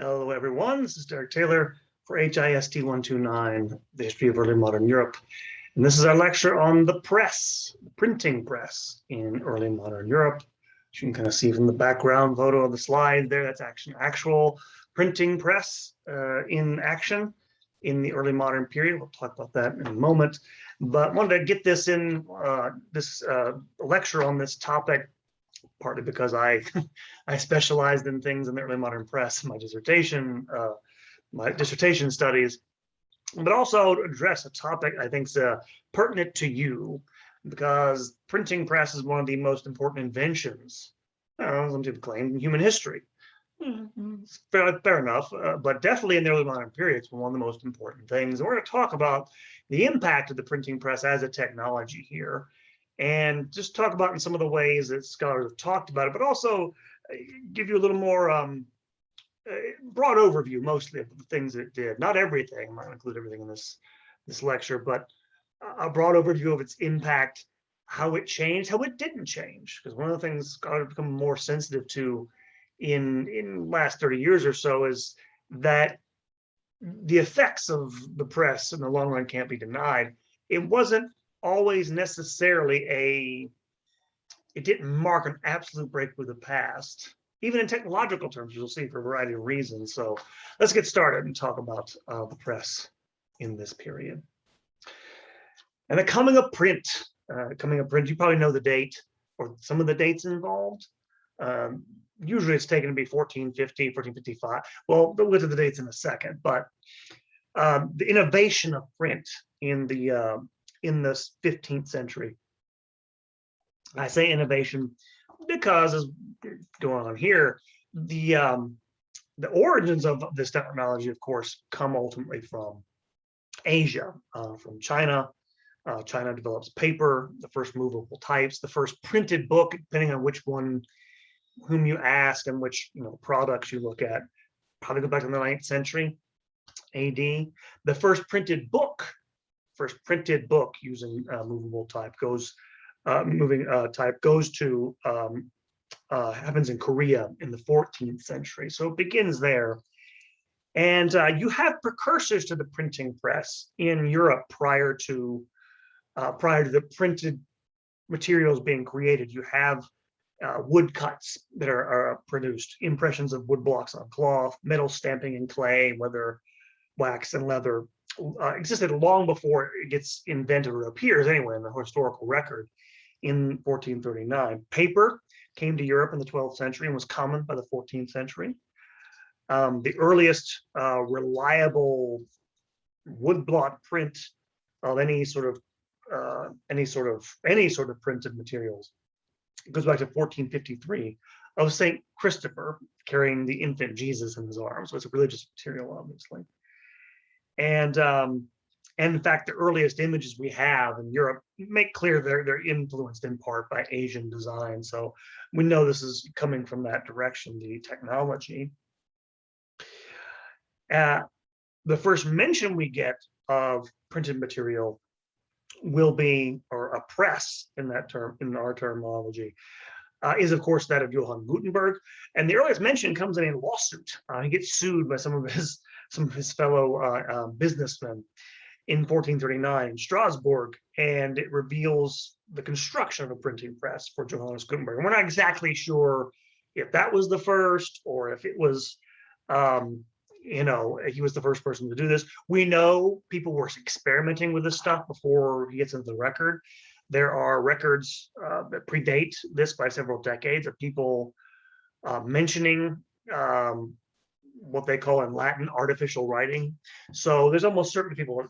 Hello, everyone. This is Derek Taylor for HIST 129, the history of early modern Europe. And this is our lecture on the press, the printing press in early modern Europe. As you can kind of see from the background photo of the slide there, that's actual printing press in action in the early modern period. We'll talk about that in a moment. But I wanted to get this in this lecture on this topic, partly because I specialized in things in the early modern press, my dissertation studies, but also to address a topic I think is pertinent to you, because printing press is one of the most important inventions, some people claim, in human history. Fair enough, but definitely in the early modern period, it's one of the most important things. And we're going to talk about the impact of the printing press as a technology here, and just talk about in some of the ways that scholars have talked about it, but also give you a little more broad overview, mostly of the things it did. Not everything, I'm not going to include everything in this lecture, but a broad overview of its impact, how it changed, how it didn't change. Because one of the things scholars have become more sensitive to in last 30 years or so is that the effects of the press in the long run can't be denied. It wasn't always necessarily it didn't mark an absolute break with the past, even in technological terms, you'll see, for a variety of reasons. So let's get started and talk about the press in this period. And the coming of print, you probably know the date or some of the dates involved. Usually it's taken to be 1450, 1455. Well, we'll get to the dates in a second, but the innovation of print in the 15th century. I say innovation because, as going on here, the origins of this technology, of course, come ultimately from Asia, from China. China develops paper, the first movable types, the first printed book, depending on whom you ask and which products you look at. Probably go back to the 9th century AD. The first printed book using movable type happens in Korea in the 14th century. So it begins there. And you have precursors to the printing press in Europe prior to the printed materials being created. You have woodcuts that are produced, impressions of wood blocks on cloth, metal stamping in clay, whether wax and leather, existed long before it gets invented or appears anyway in the historical record in 1439. Paper came to Europe in the 12th century and was common by the 14th century. The earliest reliable woodblock print of any sort of printed materials goes back to 1453 of Saint Christopher carrying the infant Jesus in his arms. So it's a religious material, obviously. And in fact, the earliest images we have in Europe make clear they're influenced in part by Asian design. So we know this is coming from that direction, the technology. The first mention we get of printed material will be, or a press in our terminology, is of course that of Johann Gutenberg. And the earliest mention comes in a lawsuit. He gets sued by some of his fellow businessmen in 1439 in Strasbourg, and it reveals the construction of a printing press for Johannes Gutenberg. And we're not exactly sure if that was the first or if it was he was the first person to do this. We know people were experimenting with this stuff before he gets into the record. There are records that predate this by several decades of people mentioning what they call in Latin artificial writing. So there's almost certain people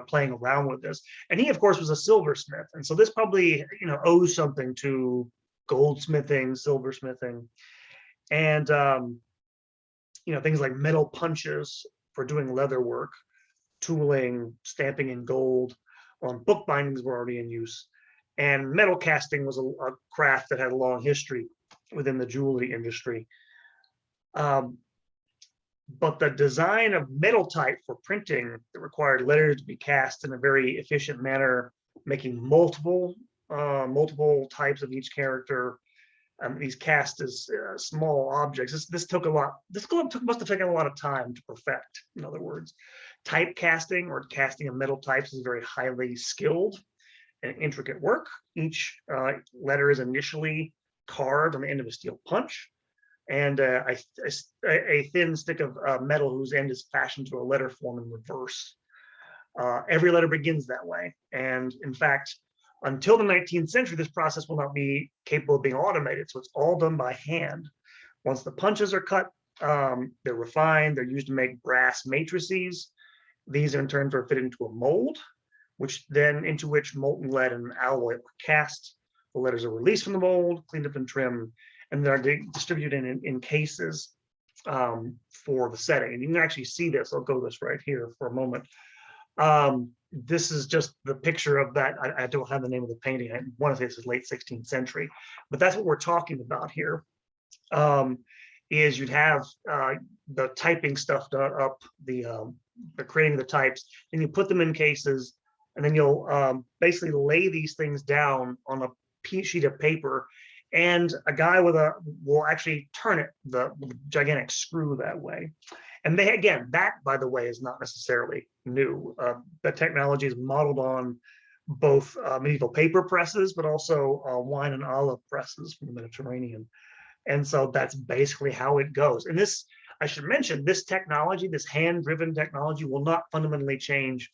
playing around with this. And he, of course, was a silversmith. And so this probably owes something to goldsmithing, silversmithing, and things like metal punches for doing leather work, tooling, stamping in gold. Book bindings were already in use. And metal casting was a craft that had a long history within the jewelry industry. But the design of metal type for printing that required letters to be cast in a very efficient manner, making multiple types of each character, these cast as small objects. This took a lot. Must have taken a lot of time to perfect. In other words, type casting or casting of metal types is very highly skilled and intricate work. Each letter is initially carved on the end of a steel punch, and a thin stick of metal whose end is fashioned to a letter form in reverse. Every letter begins that way, and in fact, until the 19th century, this process will not be capable of being automated. So it's all done by hand. Once the punches are cut, they're refined. They're used to make brass matrices. These in turn are fit into a mold, into which molten lead and alloy are cast. The letters are released from the mold, cleaned up and trimmed, and they're distributed in cases for the setting. And you can actually see this. I'll go this right here for a moment. This is just the picture of that. I don't have the name of the painting. I want to say this is late 16th century, but that's what we're talking about here. Is you'd have the typing stuff done up, the creating the types, and you put them in cases, and then you'll basically lay these things down on a sheet of paper, and a guy will actually turn it the gigantic screw that way. And that, by the way, is not necessarily new. The technology is modeled on both medieval paper presses, but also wine and olive presses from the Mediterranean. And so that's basically how it goes. And this, I should mention, this technology, this hand-driven technology, will not fundamentally change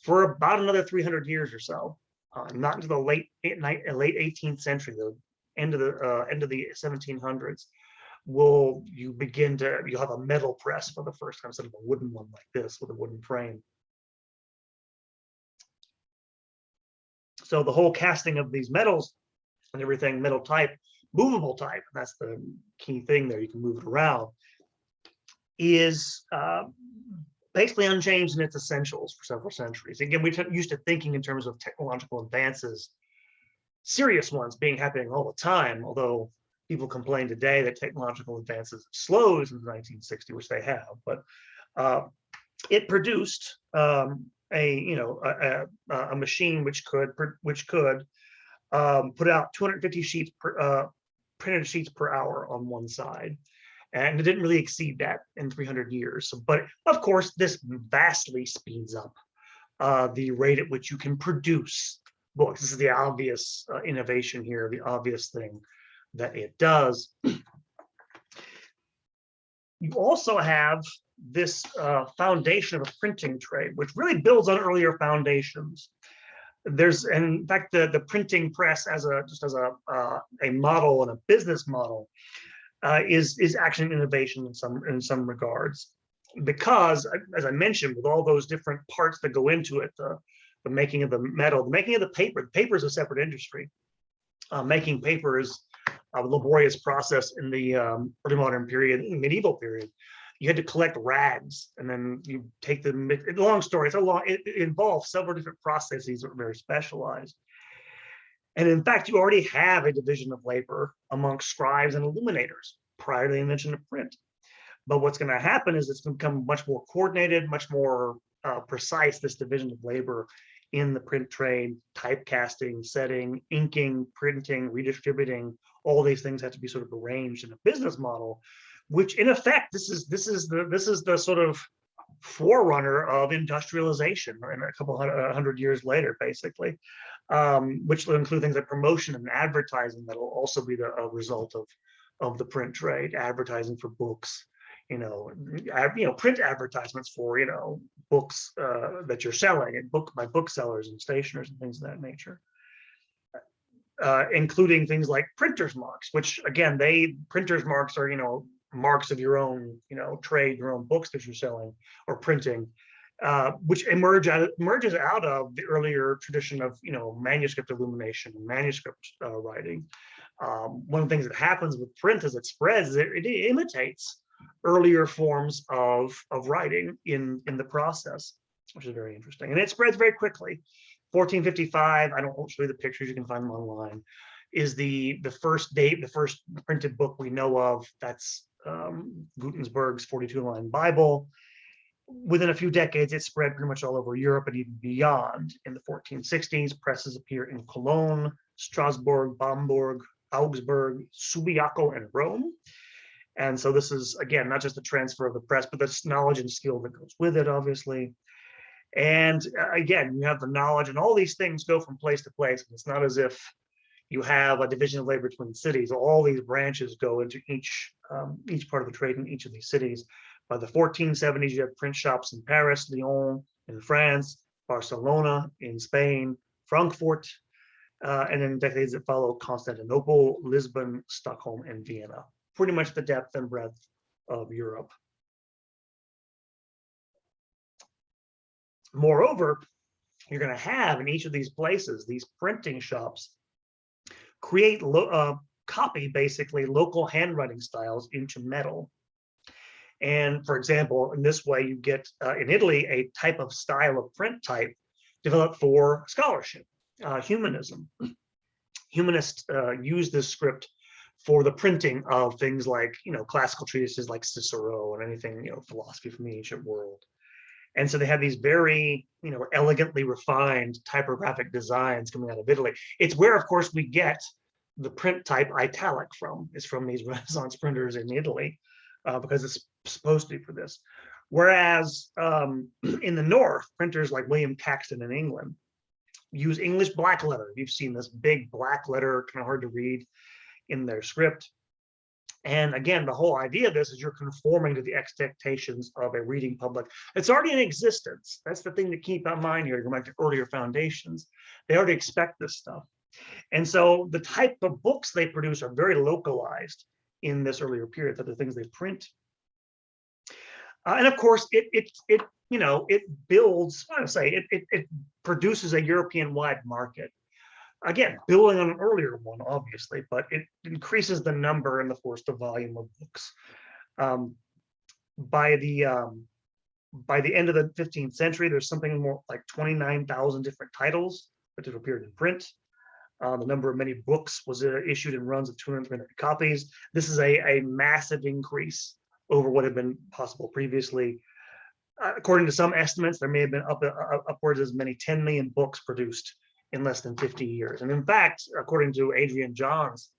for about another 300 years or so. Not until the late 18th century, the end of the 1700s. You'll have a metal press for the first time instead of a wooden one like this with a wooden frame. So the whole casting of these metals and everything, metal type, movable type, that's the key thing there, you can move it around, is basically unchanged in its essentials for several centuries. Again, we're used to thinking in terms of technological advances, serious ones happening all the time, although people complain today that technological advances have slowed since 1960, which they have. But it produced a machine which could put out 250 sheets printed sheets per hour on one side, and it didn't really exceed that in 300 years. So, but of course, this vastly speeds up the rate at which you can produce books. This is the obvious innovation here, the obvious thing that it does. You also have this foundation of a printing trade, which really builds on earlier foundations. In fact, the printing press as a model and a business model is actually an innovation in some regards, because, as I mentioned, with all those different parts that go into it, the making of the metal, the making of the paper is a separate industry. Making paper is a laborious process in the early modern period, medieval period. You had to collect rags, and then you take them. Long story. It involves several different processes that are very specialized. And in fact, you already have a division of labor amongst scribes and illuminators prior to the invention of print. But what's going to happen is it's going to become much more coordinated, much more precise, this division of labor in the print trade. Typecasting, setting, inking, printing, redistributing, all these things have to be sort of arranged in a business model, which in effect, this is the sort of forerunner of industrialization, in a couple hundred years later, basically, which will include things like promotion and advertising that will also be a result of the print trade. Advertising for books, print advertisements for books that you're selling, and by booksellers and stationers and things of that nature. Including things like printers marks, which again, printers marks are marks of your own trade, your own books that you're selling or printing, which emerges out of the earlier tradition of manuscript illumination and manuscript writing. One of the things that happens with print as it spreads is it imitates earlier forms of writing in the process, which is very interesting, and it spreads very quickly. 1455, I don't show you the pictures, you can find them online, is the first printed book we know of. That's Gutenberg's 42-line Bible. Within a few decades, it spread pretty much all over Europe and even beyond. In the 1460s, presses appear in Cologne, Strasbourg, Bamberg, Augsburg, Subiaco, and Rome. And so this is, again, not just the transfer of the press, but the knowledge and skill that goes with it, obviously. And again, you have the knowledge, and all these things go from place to place. It's not as if you have a division of labor between cities. All these branches go into each part of the trade in each of these cities. By the 1470s, you have print shops in Paris, Lyon in France, Barcelona in Spain, Frankfurt, and in decades that follow, Constantinople, Lisbon, Stockholm, and Vienna. Pretty much the depth and breadth of Europe. Moreover, you're going to have in each of these places, these printing shops create copy basically local handwriting styles into metal. And for example, in this way, you get in Italy a type of style of print type developed for scholarship, humanism. Humanists use this script for the printing of things like, classical treatises like Cicero and anything, philosophy from the ancient world. And so they have these very, elegantly refined typographic designs coming out of Italy. It's where, of course, we get the print type italic from. It's from these Renaissance printers in Italy, because it's supposed to be for this. Whereas in the North, printers like William Caxton in England use English black letter. You've seen this big black letter, kind of hard to read in their script. And again, the whole idea of this is you're conforming to the expectations of a reading public. It's already in existence. That's the thing to keep in mind here, going back to earlier foundations. They already expect this stuff. And so the type of books they produce are very localized in this earlier period, that the things they print. And of course, it builds, it produces a European-wide market. Again, building on an earlier one, obviously, but it increases the number and, of course, the volume of books. By the end of the 15th century, there's something more like 29,000 different titles that have appeared in print. The number of many books was issued in runs of 200, 300 copies. This is a massive increase over what had been possible previously. According to some estimates, there may have been upwards as many 10 million books produced in less than 50 years. And in fact, according to Adrian Johns,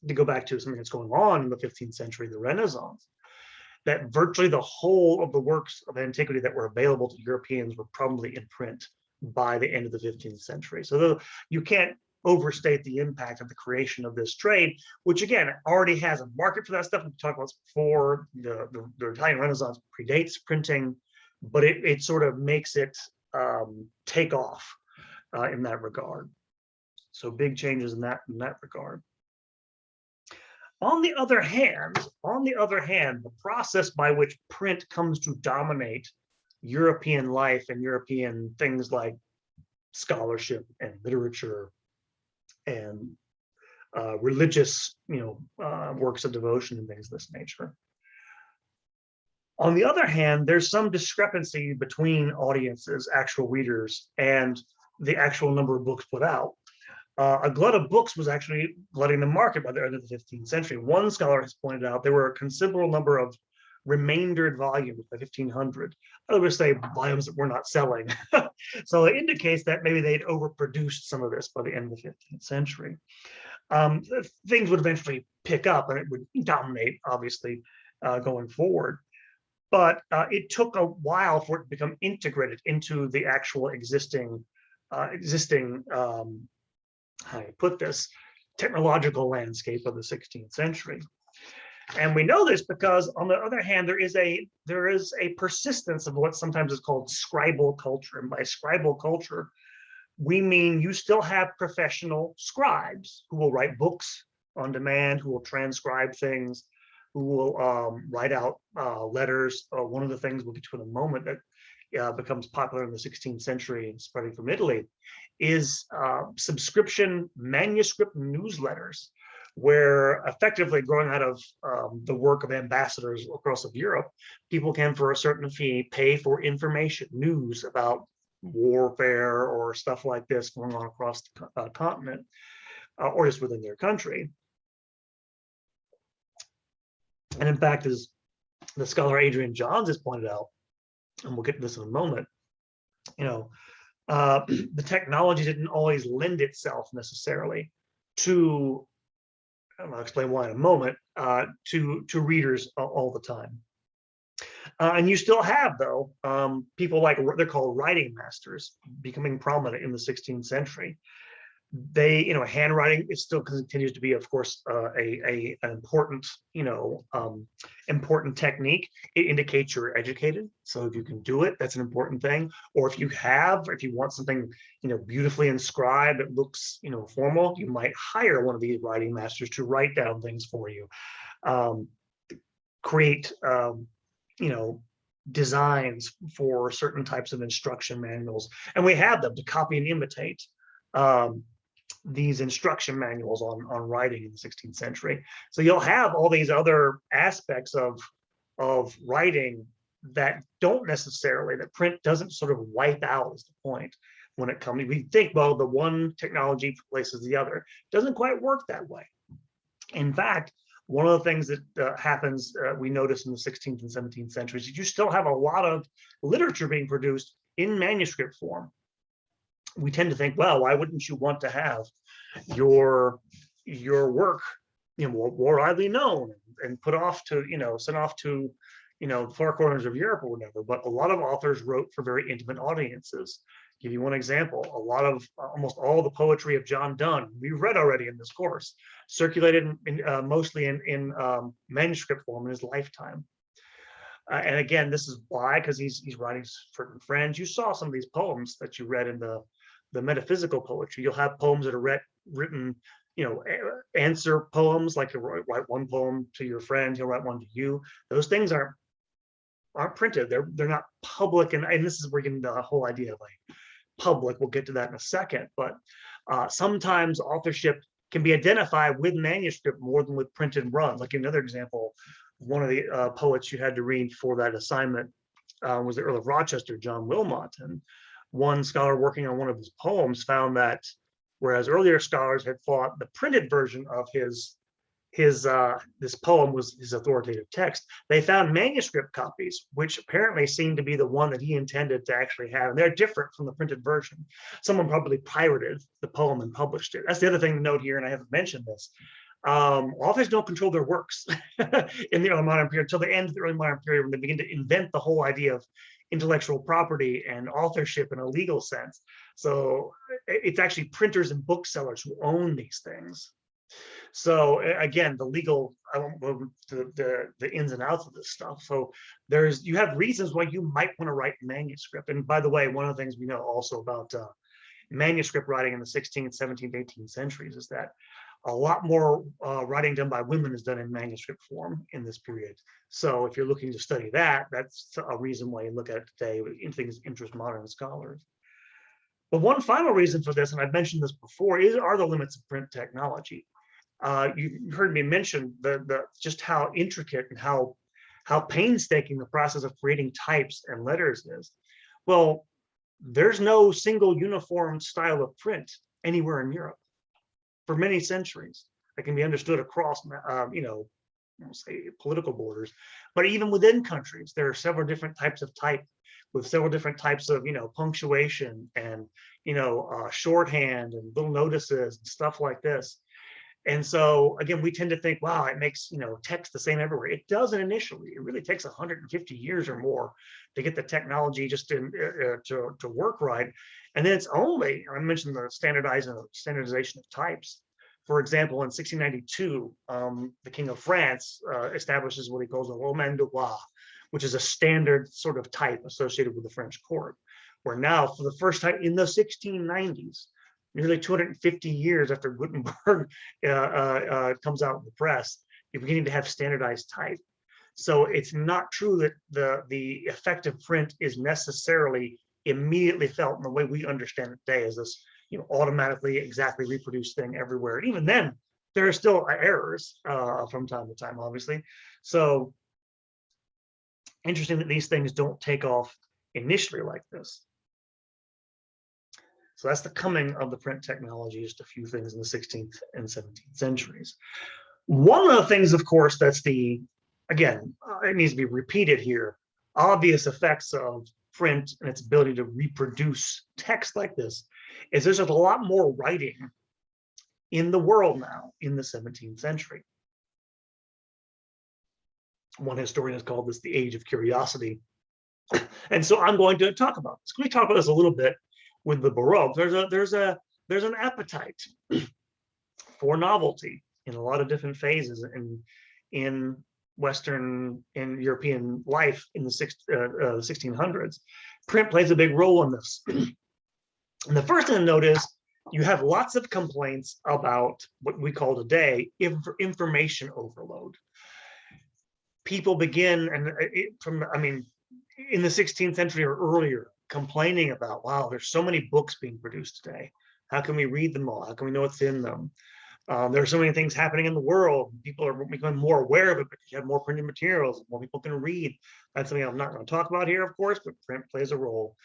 to go back to something that's going on in the 15th century, the Renaissance, that virtually the whole of the works of antiquity that were available to Europeans were probably in print by the end of the 15th century. So you can't overstate the impact of the creation of this trade, which again already has a market for that stuff. We talked about this before. The Italian Renaissance predates printing, but it sort of makes it take off in that regard. So big changes in that regard. On the other hand, the process by which print comes to dominate European life and European things like scholarship and literature and religious, works of devotion and things of this nature. On the other hand, there's some discrepancy between audiences, actual readers, and the actual number of books put out. A glut of books was actually glutting the market by the end of the 15th century. One scholar has pointed out there were a considerable number of remaindered volumes by 1500. I would say volumes that were not selling. So it indicates that maybe they'd overproduced some of this by the end of the 15th century. Things would eventually pick up and it would dominate, obviously, going forward. But it took a while for it to become integrated into the actual existing how do you put this, technological landscape of the 16th century. And we know this because, on the other hand, there is a persistence of what sometimes is called scribal culture. And by scribal culture, we mean you still have professional scribes who will write books on demand, who will transcribe things, who will write out letters. One of the things we'll get to in a moment that becomes popular in the 16th century and spreading from Italy is subscription manuscript newsletters, where effectively growing out of the work of ambassadors across of Europe, people can, for a certain fee, pay for information, news about warfare or stuff like this going on across the continent or just within their country. And in fact, as the scholar Adrian Johns has pointed out, and we'll get to this in a moment, the technology didn't always lend itself necessarily to and I'll explain why in a moment, to readers all the time. And you still have, though, people like they're called writing masters becoming prominent in the 16th century. They, handwriting, it still continues to be, of course, an important, important technique. It indicates you're educated. So if you can do it, that's an important thing. Or if you want something, beautifully inscribed, it looks, formal, you might hire one of these writing masters to write down things for you, um, create, designs for certain types of instruction manuals. And we have them to copy and imitate. Um, these instruction manuals on writing in the 16th century. So you'll have all these other aspects of writing that print doesn't sort of wipe out, is the point when it comes. We think, well, the one technology replaces the other. It doesn't quite work that way. In fact, one of the things that happens, we notice in the 16th and 17th centuries, is you still have a lot of literature being produced in manuscript form. We tend to think, well, why wouldn't you want to have your work, more widely known and put off to, sent off to, the far corners of Europe or whatever? But a lot of authors wrote for very intimate audiences. Give you one example: almost all the poetry of John Donne, we've read already in this course, circulated mostly in manuscript form in his lifetime. And again, this is why, because he's writing for friends. You saw some of these poems that you read in the metaphysical poetry. You'll have poems that are written, answer poems, like you write one poem to your friend, he'll write one to you. Those things aren't printed. They're not public, and this is where we're getting the whole idea of like public. We'll get to that in a second. But sometimes authorship can be identified with manuscript more than with printed runs. Like another example, one of the poets you had to read for that assignment was the Earl of Rochester, John Wilmot. And one scholar working on one of his poems found that whereas earlier scholars had thought the printed version of this poem was his authoritative text, they found manuscript copies, which apparently seemed to be the one that he intended to actually have. And they're different from the printed version. Someone probably pirated the poem and published it. That's the other thing to note here, and I haven't mentioned this. Authors don't control their works in the early modern period until the end of the early modern period, when they begin to invent the whole idea of intellectual property and authorship in a legal sense. So it's actually printers and booksellers who own these things. So again, the legal, I won't go into the ins and outs of this stuff. So you have reasons why you might want to write manuscript. And by the way, one of the things we know also about manuscript writing in the 16th, 17th, 18th centuries is that a lot more writing done by women is done in manuscript form in this period. So if you're looking to study that, that's a reason why you look at it today in things that interest modern scholars. But one final reason for this, and I've mentioned this before, are the limits of print technology. You heard me mention just how intricate and how painstaking the process of creating types and letters is. Well, there's no single uniform style of print anywhere in Europe for many centuries that can be understood across, say political borders. But even within countries, there are several different types of type with several different types of, punctuation and, shorthand and little notices and stuff like this. And so again, we tend to think, wow, it makes, text the same everywhere. It doesn't initially. It really takes 150 years or more to get the technology just to work right. And then it's only, I mentioned the standardization of types. For example, in 1692, the King of France establishes what he calls a Roman de Roi, which is a standard sort of type associated with the French court, where now for the first time in the 1690s, nearly 250 years after Gutenberg comes out in the press, you're beginning to have standardized type. So it's not true that the effect of print is necessarily immediately felt in the way we understand it today as this, automatically exactly reproduced thing everywhere. Even then, there are still errors from time to time, obviously. So interesting that these things don't take off initially like this. So that's the coming of the print technology, just a few things in the 16th and 17th centuries. One of the things, of course, that's again, it needs to be repeated here, obvious effects of print and its ability to reproduce text like this, is there's a lot more writing in the world now in the 17th century. One historian has called this the age of curiosity. And so I'm going to talk about this. We talk about this a little bit with the Baroque. There's an appetite for novelty in a lot of different phases in Western and European life in the 1600s. Print plays a big role in this. And the first thing to note is you have lots of complaints about what we call today information overload. People begin, and in the 16th century or earlier, complaining about, wow, there's so many books being produced today. How can we read them all? How can we know what's in them? There are so many things happening in the world. People are becoming more aware of it because you have more printed materials, more people can read. That's something I'm not going to talk about here, of course, but print plays a role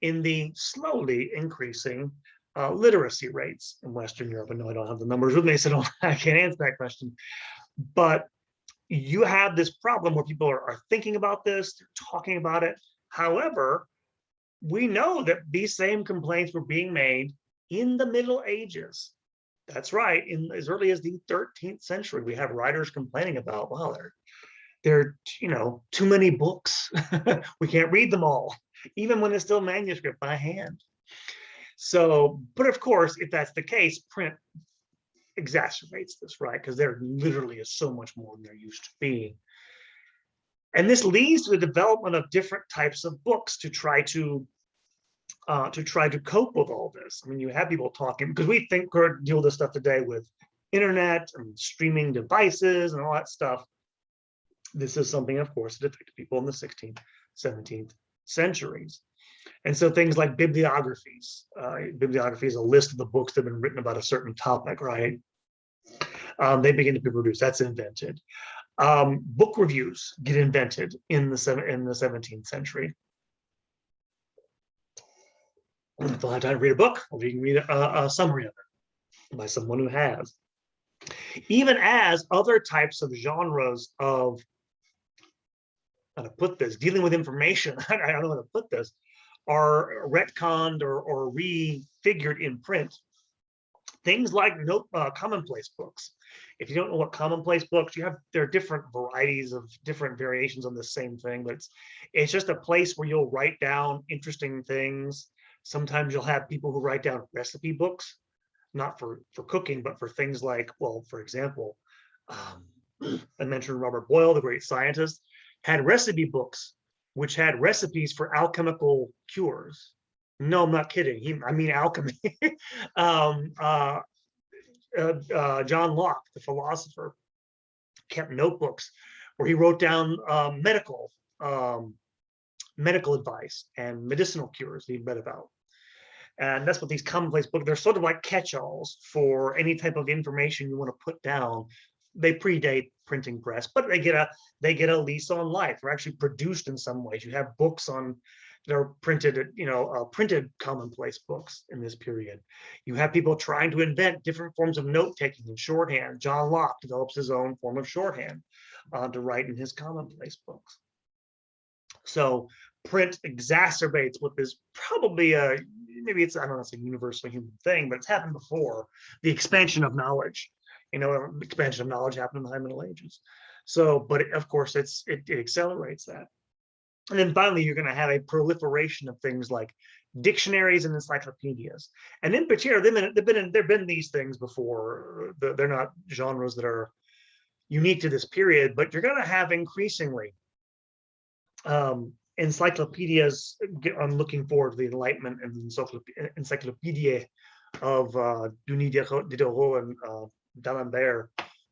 in the slowly increasing literacy rates in Western Europe. I know I don't have the numbers with me, so I can't answer that question. But you have this problem where people are thinking about this, they're talking about it. However, we know that these same complaints were being made in the Middle Ages. That's right, in as early as the 13th century, we have writers complaining about, well, there are too many books. We can't read them all, even when it's still manuscript by hand. So, but of course, if that's the case, print exacerbates this, right? Because there literally is so much more than there used to be. And this leads to the development of different types of books to try to cope with all this. I mean, you have people talking, because we think we're deal with this stuff today with internet and streaming devices and all that stuff. This is something, of course, that affected people in the 16th, 17th centuries. And so things like bibliographies. Bibliography is a list of the books that have been written about a certain topic, right? They begin to be produced. That's invented. Book reviews get invented in the 17th century. If I have time to read a book, or you can read a summary of it by someone who has. Even as other types of genres of, how to put this, dealing with information, I don't know how to put this, are retconned or refigured in print. Things like commonplace books. If you don't know what commonplace books, there are different varieties of different variations on the same thing, but it's just a place where you'll write down interesting things. Sometimes you'll have people who write down recipe books, not for cooking, but for things like, well, for example, I mentioned Robert Boyle, the great scientist, had recipe books which had recipes for alchemical cures. No, I'm not kidding. I mean alchemy. John Locke, the philosopher, kept notebooks where he wrote down medical advice and medicinal cures he read about. And that's what these commonplace books, they're sort of like catch-alls for any type of information you want to put down. They predate printing press, but they get a lease on life. They're actually produced in some ways. You have books that are printed, printed commonplace books in this period. You have people trying to invent different forms of note-taking in shorthand. John Locke develops his own form of shorthand to write in his commonplace books. So print exacerbates what is probably maybe it's, I don't know, it's a universal human thing, but it's happened before, the expansion of knowledge. Expansion of knowledge happened in the High Middle Ages. So, but of course, it accelerates that. And then finally, you're going to have a proliferation of things like dictionaries and encyclopedias. And in particular, there've been these things before. They're not genres that are unique to this period, but you're going to have increasingly encyclopedias. I'm looking forward to the Enlightenment and encyclopedia of Denis Diderot and D'Alembert,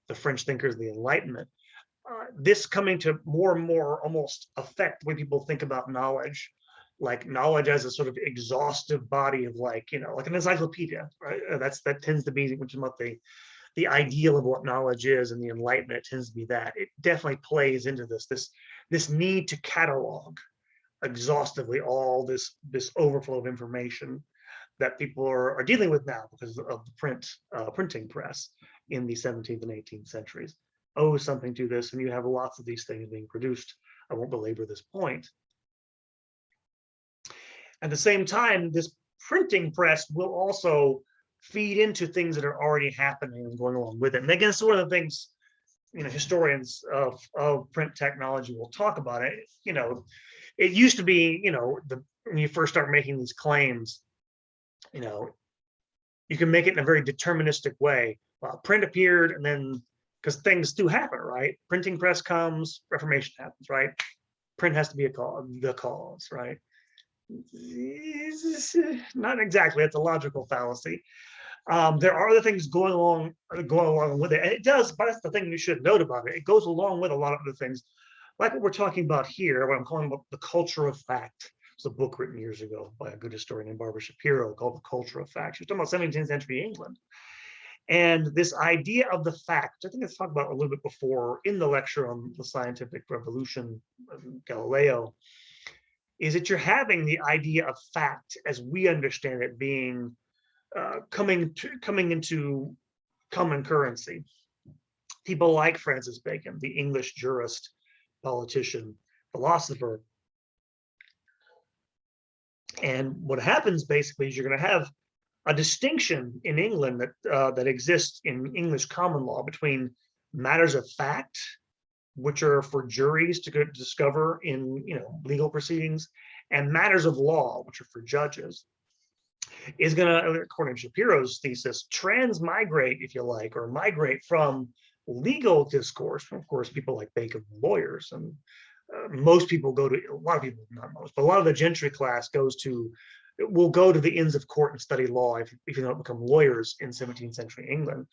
the French thinkers of the Enlightenment. This coming to more and more almost affect the way people think about knowledge, like knowledge as a sort of exhaustive body of like an encyclopedia, right? That tends to be, which is what the ideal of what knowledge is, and the Enlightenment, it tends to be that. It definitely plays into this need to catalog exhaustively all this overflow of information that people are dealing with now because of the printing press in the 17th and 18th centuries. Something to this, and you have lots of these things being produced. I won't belabor this point. At the same time, this printing press will also feed into things that are already happening and going along with it. And again, it's one of the things, historians of print technology will talk about it. It used to be, when you first start making these claims, you can make it in a very deterministic way. Well, print appeared, and then because things do happen, right? Printing press comes, Reformation happens, right? Print has to be the cause, right? Not exactly. It's a logical fallacy. There are other things going along with it, and it does. But that's the thing you should note about it. It goes along with a lot of other things, like what we're talking about here. What I'm calling about the culture of fact. It's a book written years ago by a good historian named Barbara Shapiro called The Culture of Fact. She was talking about 17th century England. And this idea of the fact, I think I talked about a little bit before in the lecture on the scientific revolution of Galileo, is that you're having the idea of fact as we understand it being coming into common currency. People like Francis Bacon, the English jurist, politician, philosopher. And what happens basically is you're going to have a distinction in England that exists in English common law between matters of fact, which are for juries to discover in legal proceedings, and matters of law, which are for judges. Is going to, according to Shapiro's thesis, transmigrate, if you like, or migrate from legal discourse. Of course, people like Bacon, lawyers, and most people go to, a lot of people, not most, but a lot of the gentry class will go to the Inns of Court and study law if you don't become lawyers in 17th century England.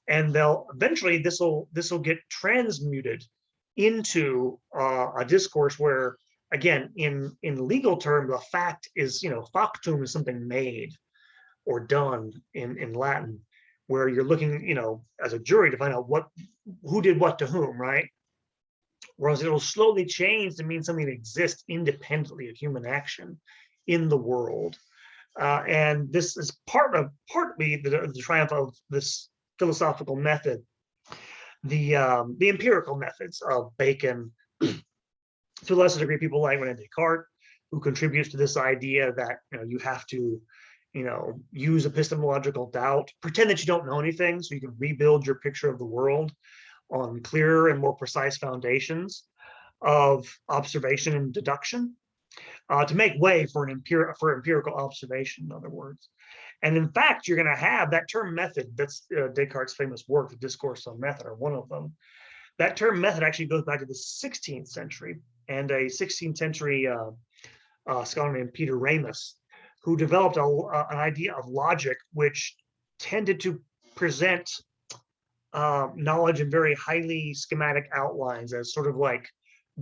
And they'll eventually, this will get transmuted into a discourse where, again, in legal terms, a fact is, factum is something made or done in Latin, where you're looking, as a jury to find out who did what to whom, right? Whereas it'll slowly change to mean something that exists independently of human action in the world. And this is partly the triumph of this philosophical method, the empirical methods of Bacon, to a lesser degree, people like René Descartes, who contributes to this idea that you have to use epistemological doubt, pretend that you don't know anything so you can rebuild your picture of the world on clearer and more precise foundations of observation and deduction, to make way for empirical observation, in other words. And in fact, you're going to have that term method. That's Descartes' famous work, The Discourse on Method, or one of them. That term method actually goes back to the 16th century, and a 16th century scholar named Peter Ramus, who developed an idea of logic which tended to present knowledge in very highly schematic outlines as sort of like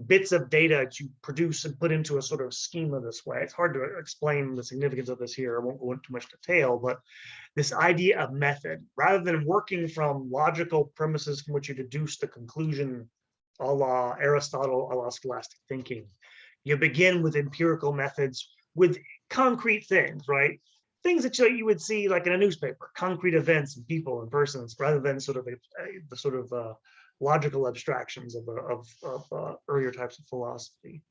bits of data to produce and put into a sort of schema this way. It's hard to explain the significance of this here. I won't go into too much detail, but this idea of method, rather than working from logical premises from which you deduce the conclusion, a la Aristotle, a la scholastic thinking, you begin with empirical methods with concrete things, right? Things that you would see like in a newspaper, concrete events and people and persons, rather than sort of the sort of logical abstractions of earlier types of philosophy.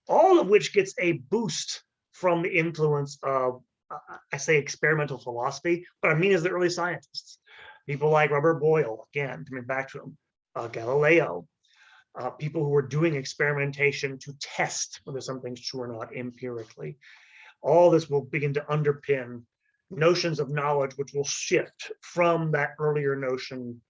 All of which gets a boost from the influence of, I say experimental philosophy, but I mean as the early scientists. People like Robert Boyle, again, coming back to him, Galileo, people who were doing experimentation to test whether something's true or not empirically. All this will begin to underpin notions of knowledge, which will shift from that earlier notion,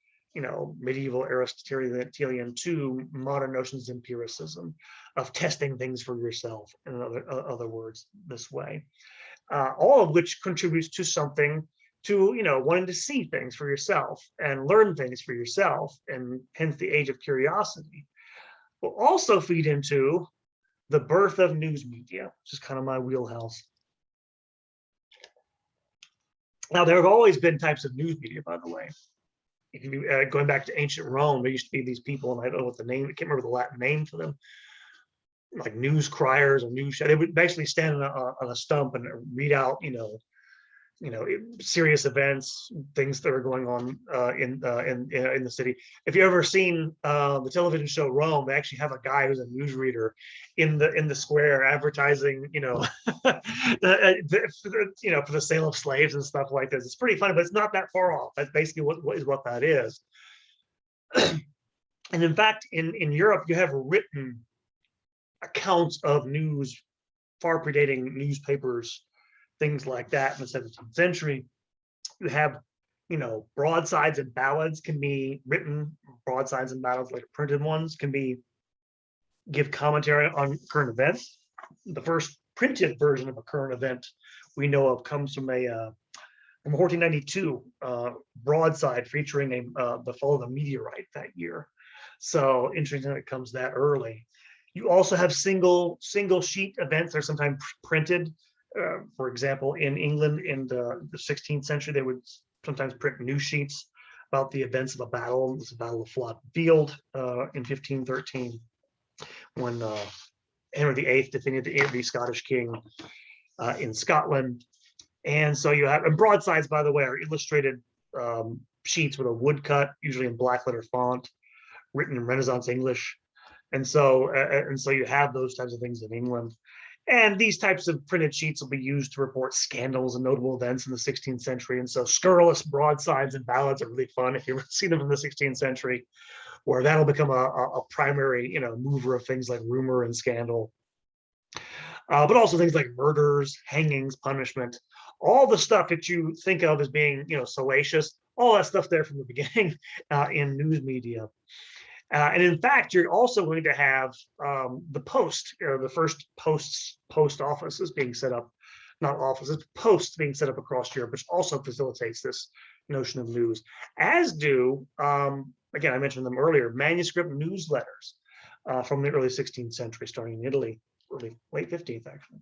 medieval Aristotelian, to modern notions of empiricism, of testing things for yourself, in other words, this way. All of which contributes to something, to wanting to see things for yourself and learn things for yourself, and hence the age of curiosity. Will also feed into the birth of news media, which is kind of my wheelhouse. Now, there have always been types of news media, by the way. If you going back to ancient Rome, there used to be these people, and I don't know what the name, I can't remember the Latin name for them, like news criers or news. They would basically stand on a stump and read out, serious events, things that are going on in the city. If you ever seen the television show Rome, they actually have a guy who's a newsreader in the square advertising, for the sale of slaves and stuff like this. It's pretty funny, but it's not that far off. That's basically what that is. And in fact, in Europe, you have written accounts of news far predating newspapers, things like that in the 17th century. You have, broadsides and ballads can be written. Broadsides and ballads, like printed ones, can give commentary on current events. The first printed version of a current event we know of comes from from 1492 broadside featuring the fall of a meteorite that year. So interesting that it comes that early. You also have single sheet events that are sometimes printed. For example, in England in the 16th century, they would sometimes print news sheets about the events of a battle. It was the Battle of Flodden Field in 1513, when Henry VIII defeated the Scottish king in Scotland. And so you have, and broadsides, by the way, are illustrated sheets with a woodcut, usually in blackletter font, written in Renaissance English. And so you have those types of things in England. And these types of printed sheets will be used to report scandals and notable events in the 16th century. And so scurrilous broadsides and ballads are really fun if you ever see them in the 16th century, where that'll become a primary, mover of things like rumor and scandal. But also things like murders, hangings, punishment, all the stuff that you think of as being, salacious, all that stuff there from the beginning in news media. And in fact, you're also going to have the post, the first post offices being set up, not offices, posts being set up across Europe, which also facilitates this notion of news, as do, again, I mentioned them earlier, manuscript newsletters from the early 16th century, starting in Italy, late 15th, actually.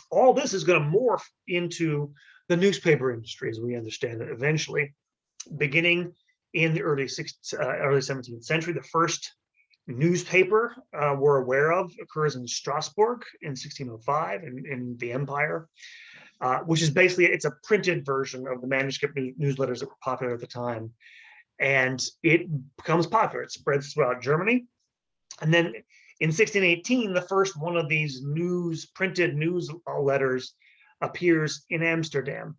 All this is going to morph into the newspaper industry as we understand it eventually, beginning in the early 17th century. The first newspaper we're aware of occurs in Strasbourg in 1605 in the Empire, which is basically, it's a printed version of the manuscript newsletters that were popular at the time. And it becomes popular. It spreads throughout Germany. And then in 1618, the first one of these printed news letters appears in Amsterdam,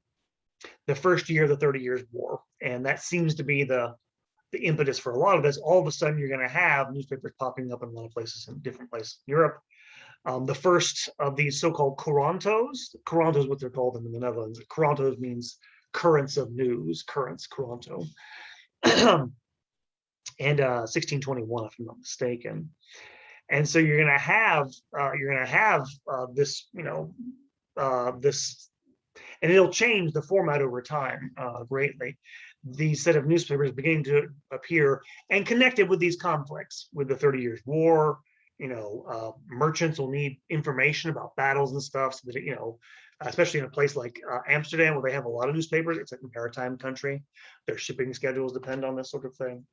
the first year of the 30 Years' War. And that seems to be the impetus for a lot of this. All of a sudden, you're going to have newspapers popping up in a lot of places, in different places in Europe. The first of these so-called courantos is what they're called in the Netherlands. Courantos means currents of news, couranto. And 1621, if I'm not mistaken. And so you're going to have this, this, and it'll change the format over time greatly. These set of newspapers beginning to appear and connected with these conflicts, with the 30 Years' War. Merchants will need information about battles and stuff, so that especially in a place like Amsterdam, where they have a lot of newspapers. It's a maritime country. Their shipping schedules depend on this sort of thing.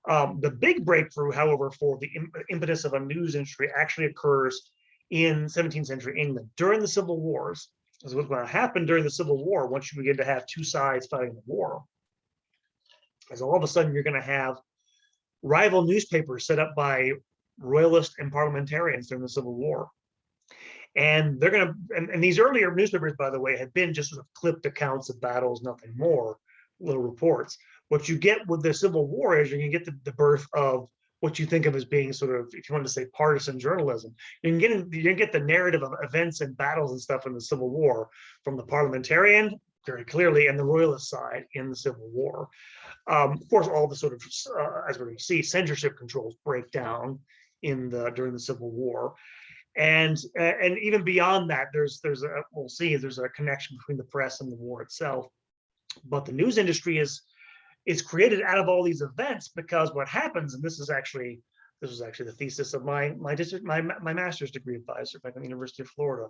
The big breakthrough, however, for the impetus of a news industry actually occurs in 17th century England during the Civil Wars. Because what's going to happen during the Civil War, once you begin to have two sides fighting the war, is all of a sudden you're going to have rival newspapers set up by royalists and parliamentarians during the Civil War. And they're going to, and these earlier newspapers, by the way, had been just sort of clipped accounts of battles, nothing more, little reports. What you get with the Civil War is you can get the birth of what you think of as being sort of, if you want to say, partisan journalism. You can get the narrative of events and battles and stuff in the Civil War from the parliamentarian, very clearly, and the royalist side in the Civil War. Of course, all the sort of, as we're going to see, censorship controls break down during the Civil War. And even beyond that, there's a connection between the press and the war itself. But the news industry is created out of all these events, because what happens, and this was actually the thesis of my master's degree advisor back at the University of Florida,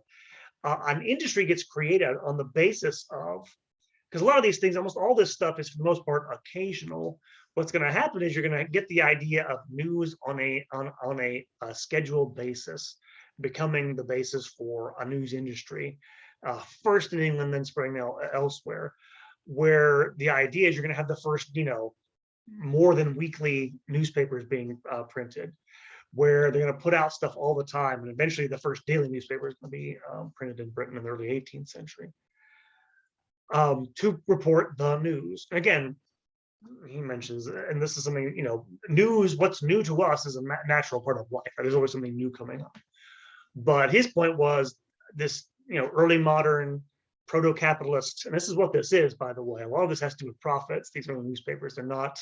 an industry gets created on the basis of, because a lot of these things, almost all this stuff is for the most part occasional. What's going to happen is you're going to get the idea of news on a scheduled basis. becoming the basis for a news industry, first in England, then spreading elsewhere, where the idea is you're going to have the first, more than weekly newspapers being printed, where they're going to put out stuff all the time. And eventually the first daily newspaper is going to be printed in Britain in the early 18th century to report the news. Again, he mentions, and this is something, news, what's new to us is a natural part of life. There's always something new coming up. But his point was this, early modern proto-capitalists, and this is what this is, by the way. A lot of this has to do with profits. These are the newspapers. They're not.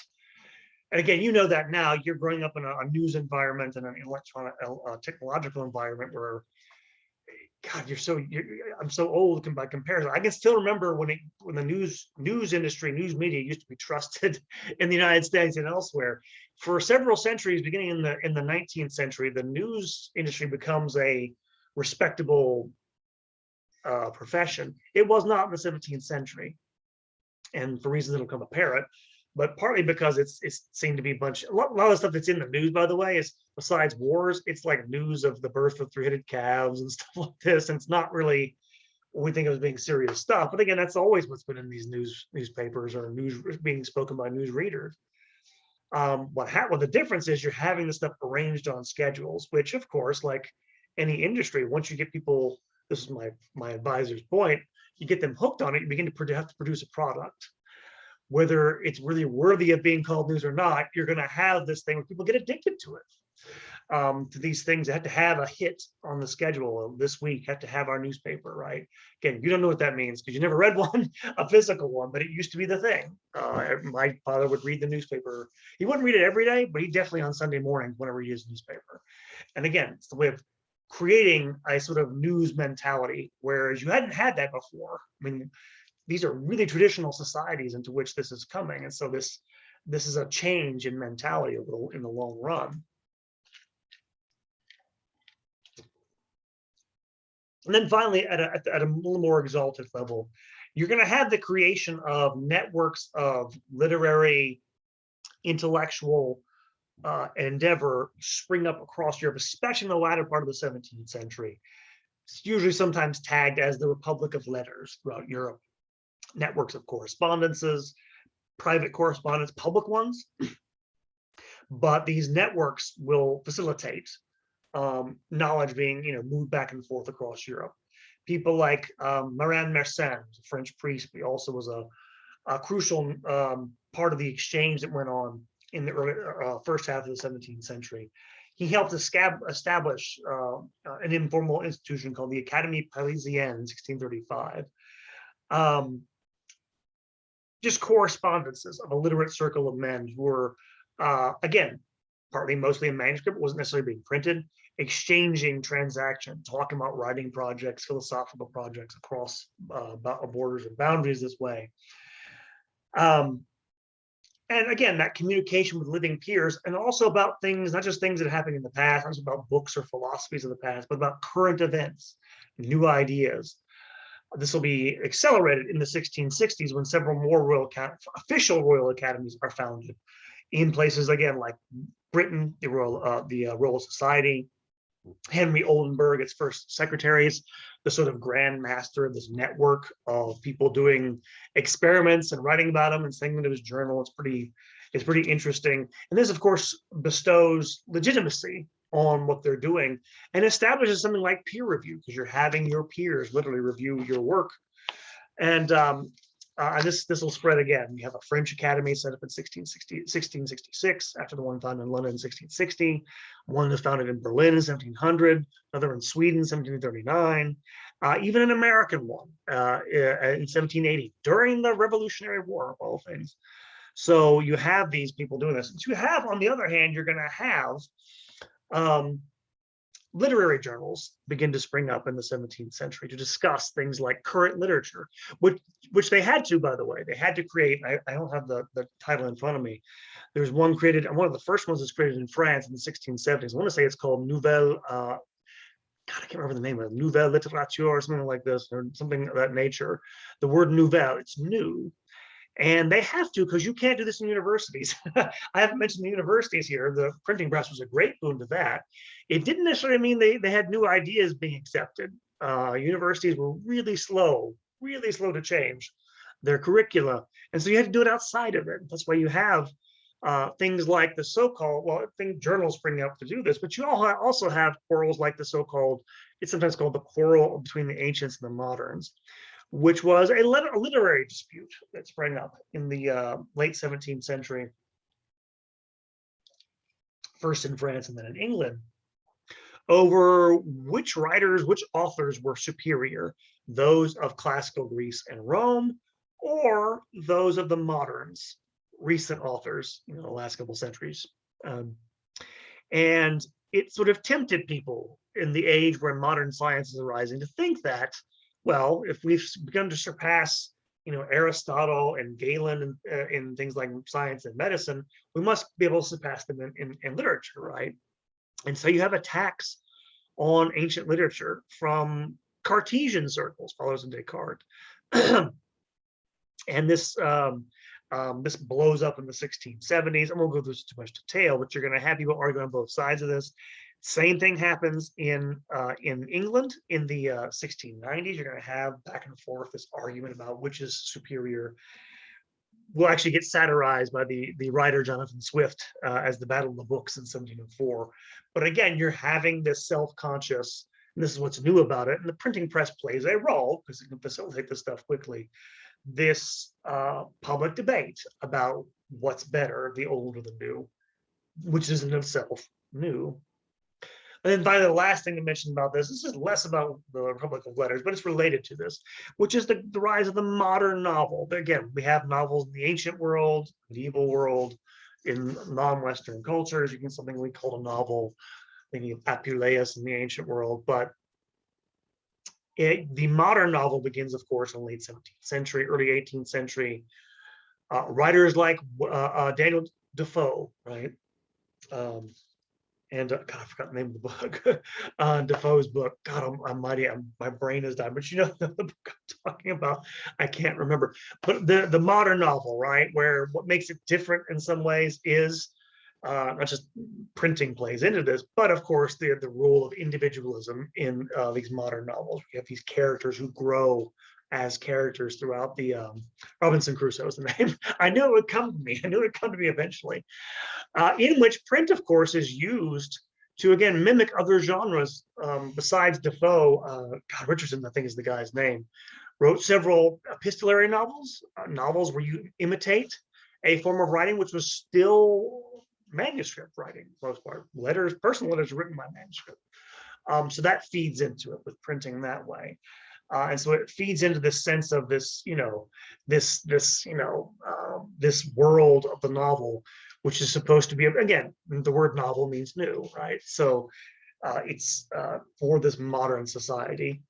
And again, that now. You're growing up in a news environment and an electronic, technological environment where, God, I'm so old by comparison. I can still remember when the news industry, news media used to be trusted in the United States and elsewhere. For several centuries, beginning in the 19th century, the news industry becomes a respectable profession. It was not in the 17th century, and for reasons that'll come apparent. But partly because it's seemed to be a lot of the stuff that's in the news, by the way, is besides wars, it's like news of the birth of three-headed calves and stuff like this. And it's not really what we think of as being serious stuff. But again, that's always what's been in these newspapers or news being spoken by news readers. What the difference is, you're having this stuff arranged on schedules, which of course, like any industry, once you get people, this is my advisor's point, you get them hooked on it, you begin to have to produce a product. Whether it's really worthy of being called news or not, you're going to have this thing where people get addicted to it. To these things that have to have a hit on the schedule. This week have to have our newspaper, right? Again, you don't know what that means because you never read one, a physical one, but it used to be the thing. My father would read the newspaper. He wouldn't read it every day, but he definitely on Sunday mornings whenever he used newspaper. And again, it's the way of creating a sort of news mentality, whereas you hadn't had that before. I mean, these are really traditional societies into which this is coming. And so this is a change in mentality in the long run. And then finally, at a little more exalted level, you're going to have the creation of networks of literary, intellectual endeavor spring up across Europe, especially in the latter part of the 17th century. It's usually sometimes tagged as the Republic of Letters throughout Europe. Networks of correspondences, private correspondence, public ones. But these networks will facilitate knowledge being, moved back and forth across Europe. People like Marin Mersenne, a French priest, but he also was a crucial part of the exchange that went on in the early first half of the 17th century. He helped establish an informal institution called the Académie Parisienne in 1635. Just correspondences of a literate circle of men who were, again, partly mostly in manuscript, wasn't necessarily being printed, exchanging transactions, talking about writing projects, philosophical projects across borders and boundaries this way. And again, that communication with living peers, and also about things, not just things that happened in the past, not just about books or philosophies of the past, but about current events, new ideas. This will be accelerated in the 1660s when several more official royal academies are founded in places, again, like Britain, the Royal Society, Henry Oldenburg, its first secretaries, the sort of grand master of this network of people doing experiments and writing about them and sending them to his journal. It's pretty interesting. And this, of course, bestows legitimacy on what they're doing and establishes something like peer review, because you're having your peers literally review your work. And this will spread again. We have a French academy set up in 1666 after the one founded in London in 1660. One was founded in Berlin in 1700, another in Sweden in 1739, even an American one in 1780 during the Revolutionary War, of all things. So you have these people doing this. So you have, on the other hand, you're going to have literary journals begin to spring up in the 17th century to discuss things like current literature, which they had to, by the way. They had to create, I don't have the title in front of me. There's one created, and one of the first ones was created in France in the 1670s. I want to say it's called Nouvelle, God, I can't remember the name of it, Nouvelle Literature or something like this, or something of that nature. The word nouvelle, it's new. And they have to, because you can't do this in universities. I haven't mentioned the universities here. The printing press was a great boon to that. It didn't necessarily mean they had new ideas being accepted. Universities were really slow to change their curricula. And so you had to do it outside of it. That's why you have things like the so-called, well, I think journals spring up to do this, but you also have quarrels like the so-called, it's sometimes called the quarrel between the ancients and the moderns, which was a literary dispute that sprang up in the late 17th century, first in France and then in England, over which writers, which authors were superior, those of classical Greece and Rome, or those of the moderns, recent authors, the last couple centuries. And it sort of tempted people in the age where modern science is arising to think that, well, if we've begun to surpass, Aristotle and Galen in things like science and medicine, we must be able to surpass them in literature, right? And so you have attacks on ancient literature from Cartesian circles, followers of Descartes. And this blows up in the 1670s. I won't go through too much detail, but you're going to have people arguing on both sides of this. Same thing happens in England in the 1690s. You're going to have back and forth this argument about which is superior. Will actually get satirized by the writer Jonathan Swift as the Battle of the Books in 1704. But again, you're having this self-conscious, and this is what's new about it, and the printing press plays a role because it can facilitate this stuff quickly, this public debate about what's better, the old or the new, which is in itself new. And then finally, the last thing to mention about this is less about the Republic of Letters, but it's related to this, which is the rise of the modern novel. Again, we have novels in the ancient world, medieval world, in non-Western cultures. You can something we call a novel, thinking of Apuleius in the ancient world. But the modern novel begins, of course, in the late 17th century, early 18th century. Writers like Daniel Defoe, right? And God, I forgot the name of the book. Defoe's book. God, I'm mighty. My brain is dying. But the book I'm talking about, I can't remember. But the modern novel, right, where what makes it different in some ways is not just printing plays into this, but of course the role of individualism in these modern novels. We have these characters who grow as characters throughout the Robinson Crusoe is the name. I knew it would come to me. I knew it would come to me eventually. In which print, of course, is used to, again, mimic other genres. Besides Defoe, God, Richardson, I think is the guy's name, wrote several epistolary novels, novels where you imitate a form of writing which was still manuscript writing, for the most part. Letters, personal letters written by manuscript. So that feeds into it with printing that way. And so it feeds into this sense of this, this world of the novel, which is supposed to be, again, the word novel means new, right? So it's for this modern society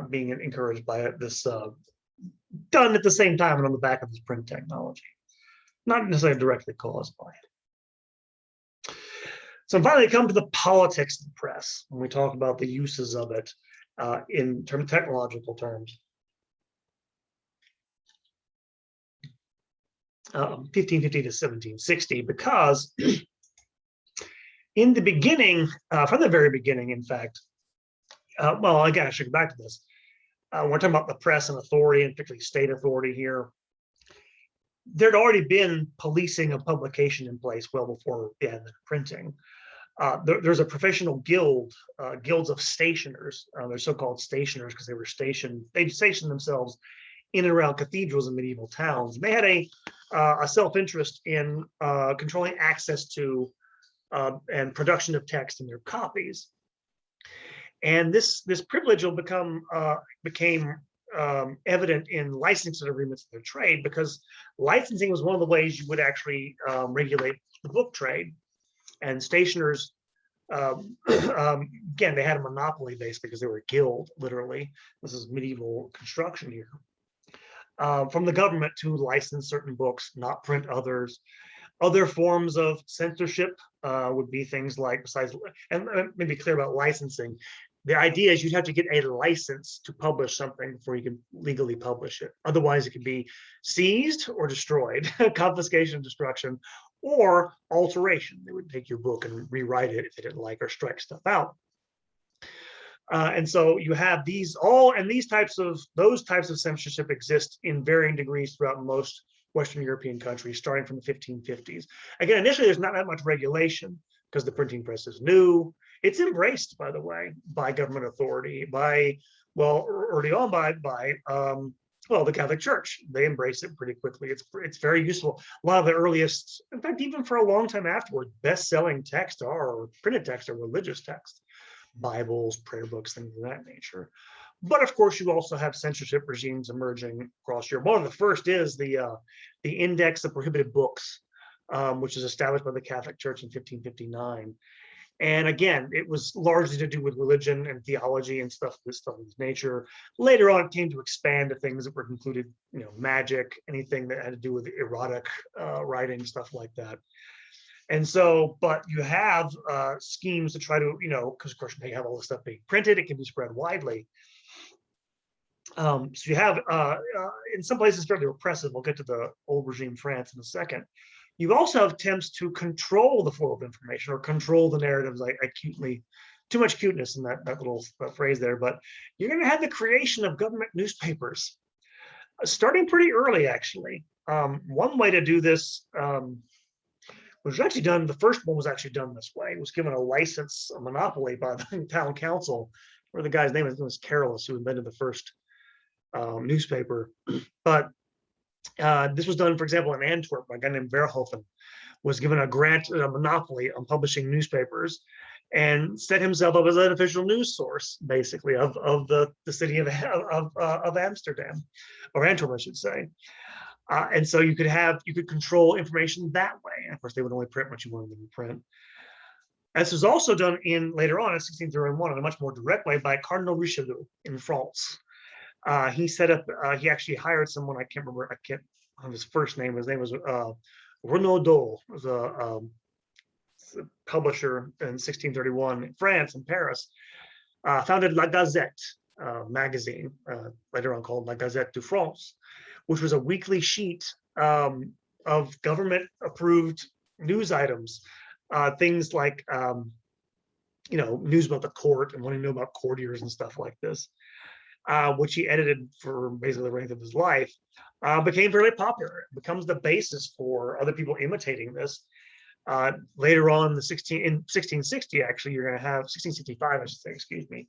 being encouraged by this, done at the same time and on the back of this print technology, not necessarily directly caused by it. So finally, come to the politics of the press when we talk about the uses of it in terms of technological terms. 1550 to 1760, because in the beginning, from the very beginning, in fact, well, again, I should go back to this. We're talking about the press and authority, and particularly state authority here. There'd already been policing of publication in place well before the advent of printing. There's a professional guild, guilds of stationers. They're so-called stationers because they stationed themselves in and around cathedrals in medieval towns. And they had a self-interest in controlling access to and production of text in their copies. And this privilege became evident in licensing agreements of their trade, because licensing was one of the ways you would actually regulate the book trade. And stationers, again, they had a monopoly basically because they were a guild, literally. This is medieval construction here. From the government to license certain books, not print others. Other forms of censorship would be things like, besides, and let me be clear about licensing. The idea is you'd have to get a license to publish something before you can legally publish it. Otherwise, it could be seized or destroyed, confiscation, destruction, or alteration. They would take your book and rewrite it if they didn't like or strike stuff out. And so you have those types of censorship exist in varying degrees throughout most Western European countries, starting from the 1550s. Again, initially, there's not that much regulation because the printing press is new. It's embraced, by the way, by government authority, early on by the Catholic Church. They embrace it pretty quickly. It's very useful. A lot of the earliest, in fact, even for a long time afterward, best-selling texts or printed texts are religious texts, Bibles, prayer books, things of that nature. But of course, you also have censorship regimes emerging across Europe. One of the first is the Index of Prohibited Books, which was established by the Catholic Church in 1559. And again, it was largely to do with religion and theology and stuff of this nature. Later on, it came to expand to things that were included, magic, anything that had to do with erotic writing, stuff like that. And so, but you have schemes to try to, because of course you have all this stuff being printed, it can be spread widely. So you have, in some places, fairly repressive. We'll get to the old regime France in a second. You also have attempts to control the flow of information or control the narratives. Too much cuteness in that little phrase there, but you're going to have the creation of government newspapers, starting pretty early, actually. One way to do this was actually done, the first one was actually done this way. It was given a license, a monopoly by the town council, where the guy's name was Carolus, who invented the first newspaper. But this was done, for example, in Antwerp by a guy named Verhoeven, was given a monopoly on publishing newspapers, and set himself up as an official news source, basically, of the city of Amsterdam, or Antwerp, I should say. And so you could control information that way. And of course, they would only print what you wanted them to print. This was also done later on in 1631 in a much more direct way by Cardinal Richelieu in France. He actually hired someone, I can't remember his first name. His name was Renaudot, was a publisher in 1631 in France, in Paris, founded La Gazette magazine, later on called La Gazette de France, which was a weekly sheet of government-approved news items, things like news about the court and wanting to know about courtiers and stuff like this, which he edited for basically the length of his life, became very popular. It becomes the basis for other people imitating this. Later on, in 1660, actually, you're going to have 1665, I should say, excuse me.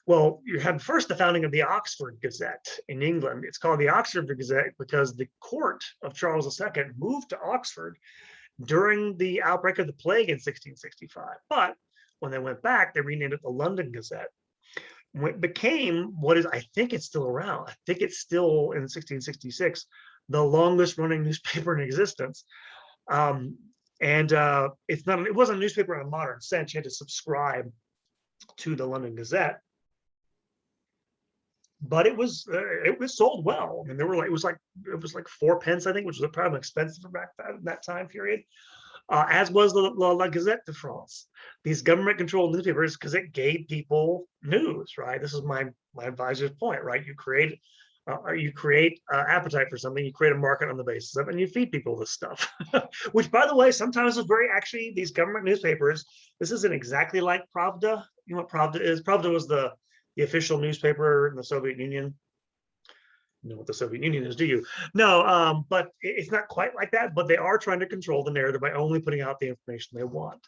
Well, you have first the founding of the Oxford Gazette in England. It's called the Oxford Gazette because the court of Charles II moved to Oxford during the outbreak of the plague in 1665. But when they went back, they renamed it the London Gazette. It became what is, I think it's still around. I think it's still in 1666, the longest running newspaper in existence. It wasn't a newspaper in a modern sense. You had to subscribe to the London Gazette, but it was sold well. I mean, it was like 4p, I think, which was probably expensive for back that time period. As was La Gazette de France, these government-controlled newspapers, because it gave people news, right? This is my advisor's point, right? You create appetite for something, you create a market on the basis of it, and you feed people this stuff. Which, by the way, sometimes is these government newspapers, this isn't exactly like Pravda. You know what Pravda is? Pravda was the official newspaper in the Soviet Union. You know what the Soviet Union is, do you? No, but it's not quite like that, but they are trying to control the narrative by only putting out the information they want.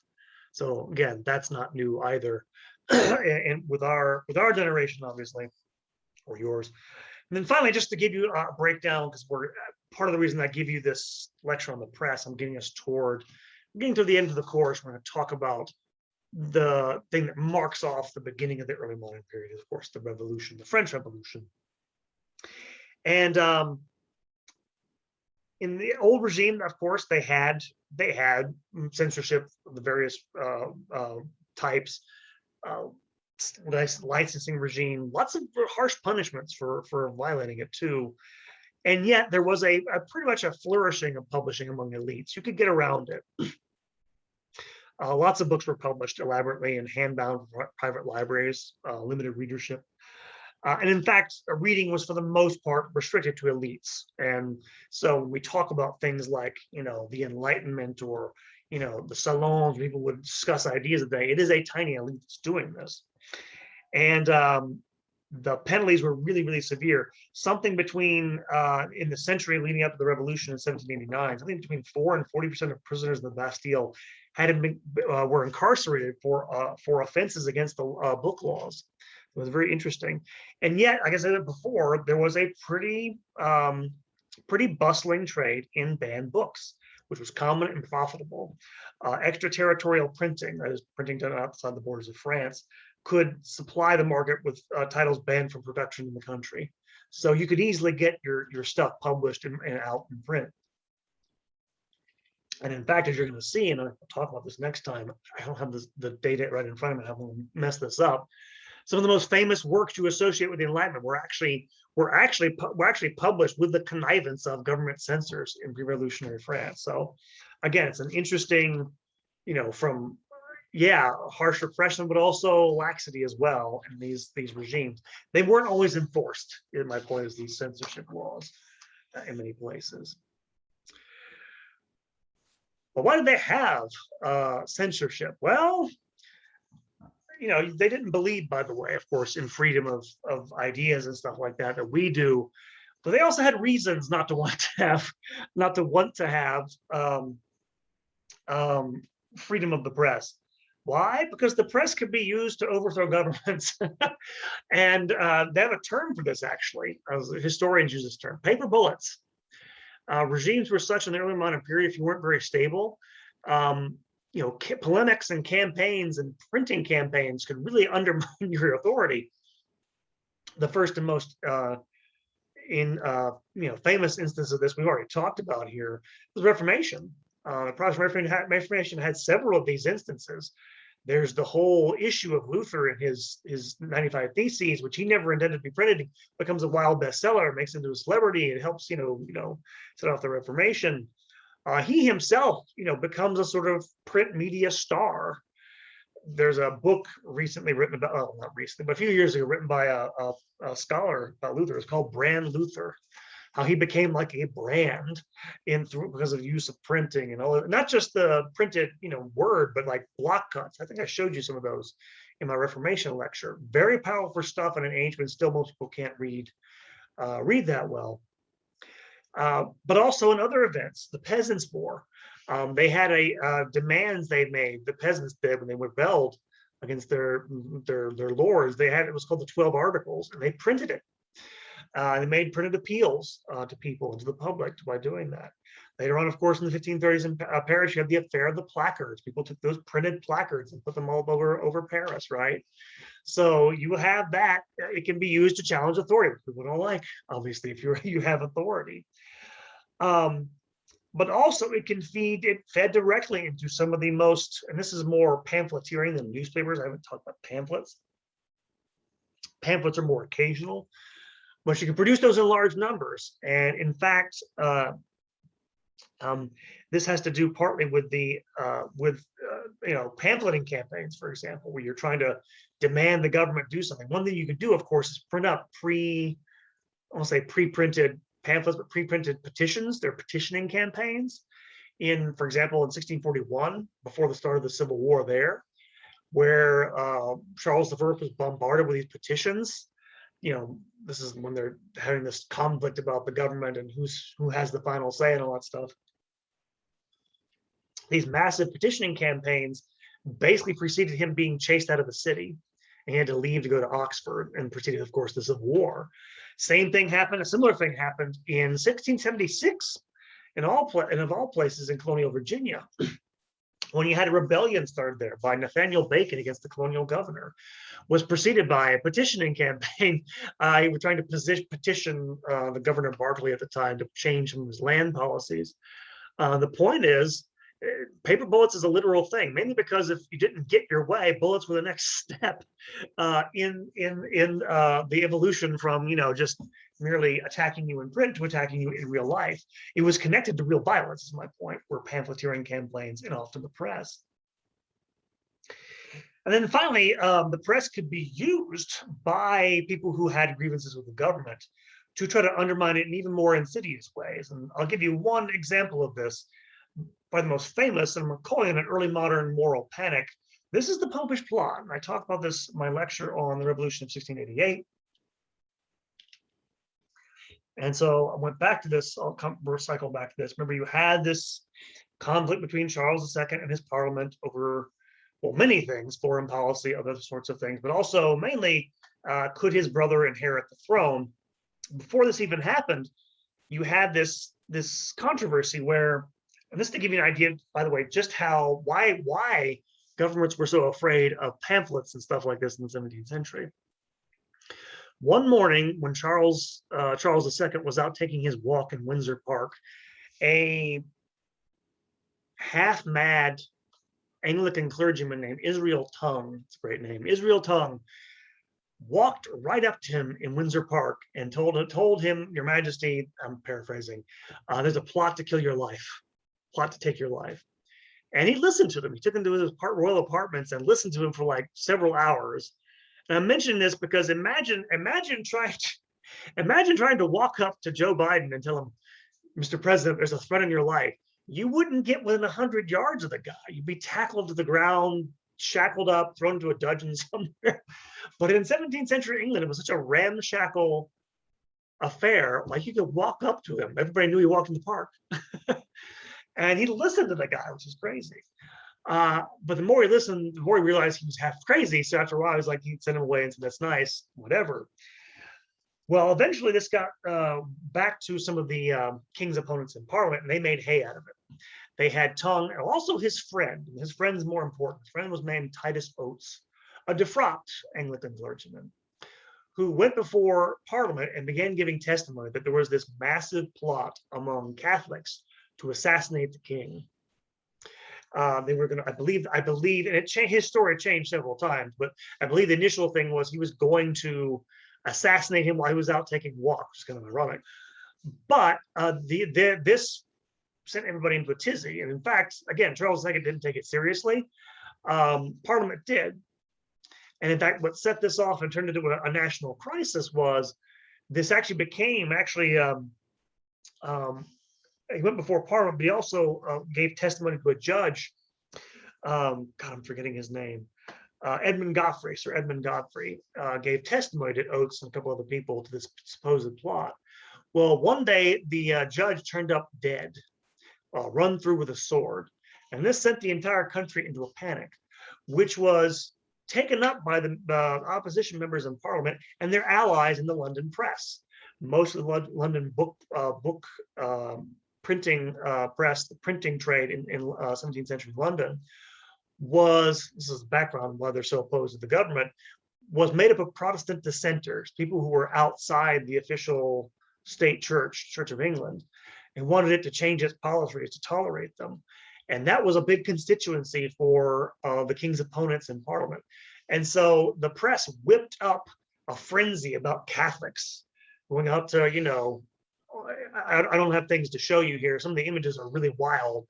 So again, that's not new either. And with our generation, obviously, or yours. And then finally, just to give you a breakdown, because we're part of the reason I give you this lecture on the press, I'm getting to the end of the course. We're going to talk about the thing that marks off the beginning of the early modern period, of course, the revolution, the French Revolution. And in the old regime, of course, they had censorship of the various types, licensing regime, lots of harsh punishments for violating it too. And yet there was a pretty much a flourishing of publishing among elites. You could get around it. Lots of books were published elaborately and hand-bound for private libraries, limited readership. And in fact, reading was for the most part restricted to elites. And so when we talk about things like, the Enlightenment or, the salons, people would discuss ideas of the day. It is a tiny elite that's doing this. And the penalties were really, really severe. Something between, in the century leading up to the revolution in 1789, something between 4 and 40% of prisoners in the Bastille were incarcerated for offenses against the book laws. It was very interesting. And yet, like I said before, there was a pretty bustling trade in banned books, which was common and profitable. Extraterritorial printing, that is printing done outside the borders of France, could supply the market with titles banned from production in the country. So you could easily get your stuff published and out in print. And in fact, as you're going to see, and I'll talk about this next time, I don't have the data right in front of me, I don't want to mess this up. Some of the most famous works you associate with the Enlightenment were actually published with the connivance of government censors in pre-revolutionary France. So again, it's an interesting, from harsh repression, but also laxity as well in these regimes. They weren't always enforced, in my point, is these censorship laws in many places. But why did they have censorship? Well, they didn't believe, by the way, of course, in freedom of ideas and stuff like that we do. But they also had reasons not to want to have freedom of the press. Why? Because the press could be used to overthrow governments. And they have a term for this, actually. Historians use this term, paper bullets. Regimes were such in the early modern period, if you weren't very stable, polemics and campaigns and printing campaigns could really undermine your authority. The first and most famous instance of this we've already talked about here was Reformation. The Protestant Reformation had several of these instances. There's the whole issue of Luther and his 95 Theses, which he never intended to be printed. It becomes a wild bestseller, makes it into a celebrity. It helps, set off the Reformation. He himself, becomes a sort of print media star. There's a book recently written about, not recently, but a few years ago, written by a scholar about Luther. It's called Brand Luther. How he became like a brand because of the use of printing and all that. Not just the printed, word, but like block cuts. I think I showed you some of those in my Reformation lecture. Very powerful stuff in an age when still most people can't read that well. But also in other events, the Peasants' War. They had demands they made, the peasants did, when they rebelled against their lords. It was called the 12 Articles, and they printed it. They made printed appeals to people and to the public by doing that. Later on, of course, in the 1530s in Paris, you had the affair of the placards. People took those printed placards and put them all over Paris, right? So you have that. It can be used to challenge authority, which people don't like, obviously, if you have authority. But also it fed directly into some of the most, and this is more pamphleteering than newspapers. I haven't talked about pamphlets. Pamphlets are more occasional, but you can produce those in large numbers. And in fact, this has to do partly with the pamphleting campaigns, for example, where you're trying to demand the government do something. One thing you could do, of course, is print up pre-printed pamphlets, but pre-printed petitions. They're petitioning campaigns. For example, in 1641, before the start of the Civil War there, where Charles I was bombarded with these petitions. This is when they're having this conflict about the government and who has the final say and all that stuff. These massive petitioning campaigns basically preceded him being chased out of the city, and he had to leave to go to Oxford, and preceded, of course, the Civil War. Same thing happened. A similar thing happened in 1676, of all places, in colonial Virginia, when you had a rebellion started there by Nathaniel Bacon against the colonial governor, was preceded by a petitioning campaign. He was trying to petition the Governor Barclay at the time to change some of his land policies. The point is, paper bullets is a literal thing, mainly because if you didn't get your way, bullets were the next step in the evolution from just merely attacking you in print to attacking you in real life. It was connected to real violence, is my point, where pamphleteering campaigns and often the press. And then finally, the press could be used by people who had grievances with the government to try to undermine it in even more insidious ways. And I'll give you one example of this, probably the most famous, and we're calling it an early modern moral panic. This is the Popish Plot. And I talked about this in my lecture on the Revolution of 1688. And so I went back to this, I'll cycle back to this. Remember, you had this conflict between Charles II and his parliament over, well, many things, foreign policy, other sorts of things, but also mainly, could his brother inherit the throne? Before this even happened, you had this controversy where, and this to give you an idea, by the way, just why governments were so afraid of pamphlets and stuff like this in the 17th century. One morning, when Charles II was out taking his walk in Windsor Park, a half-mad Anglican clergyman named Israel Tongue, it's a great name, Israel Tongue, walked right up to him in Windsor Park and told him, "Your Majesty," I'm paraphrasing, "there's a plot to kill your life, plot to take your life." And he listened to them. He took him to his royal apartments and listened to him for like several hours. And I'm mentioning this because imagine trying to walk up to Joe Biden and tell him, "Mr. President, there's a threat in your life." You wouldn't get within 100 yards of the guy. You'd be tackled to the ground, shackled up, thrown into a dungeon somewhere. But in 17th century England, it was such a ramshackle affair. Like, you could walk up to him. Everybody knew he walked in the park. And he listened to the guy, which is crazy. But the more he listened, the more he realized he was half crazy. So after a while, he was like, he'd send him away and say, "That's nice, whatever." Well, eventually this got back to some of the king's opponents in Parliament, and they made hay out of it. They had Tongue, and also his friend. His friend's more important. His friend was named Titus Oates, a defrocked Anglican clergyman, who went before Parliament and began giving testimony that there was this massive plot among Catholics to assassinate the king. They were going to, I believe, and his story changed several times, but I believe the initial thing was he was going to assassinate him while he was out taking walks. It's kind of ironic. But this sent everybody into a tizzy. And in fact, again, Charles II didn't take it seriously. Parliament did. And in fact, what set this off and turned it into a national crisis was this actually became he went before Parliament, but he also gave testimony to a judge. God, I'm forgetting his name. Edmund Godfrey, Sir Edmund Godfrey, gave testimony to Oates and a couple other people to this supposed plot. Well, one day the judge turned up dead, run through with a sword. And this sent the entire country into a panic, which was taken up by the opposition members in Parliament and their allies in the London press. Most of the London book printing press, the printing trade in 17th century London, this is the background why they're so opposed to the government, was made up of Protestant dissenters, people who were outside the official state church, Church of England, and wanted it to change its policies to tolerate them. And that was a big constituency for the king's opponents in Parliament. And so the press whipped up a frenzy about Catholics going out to, I don't have things to show you here. Some of the images are really wild,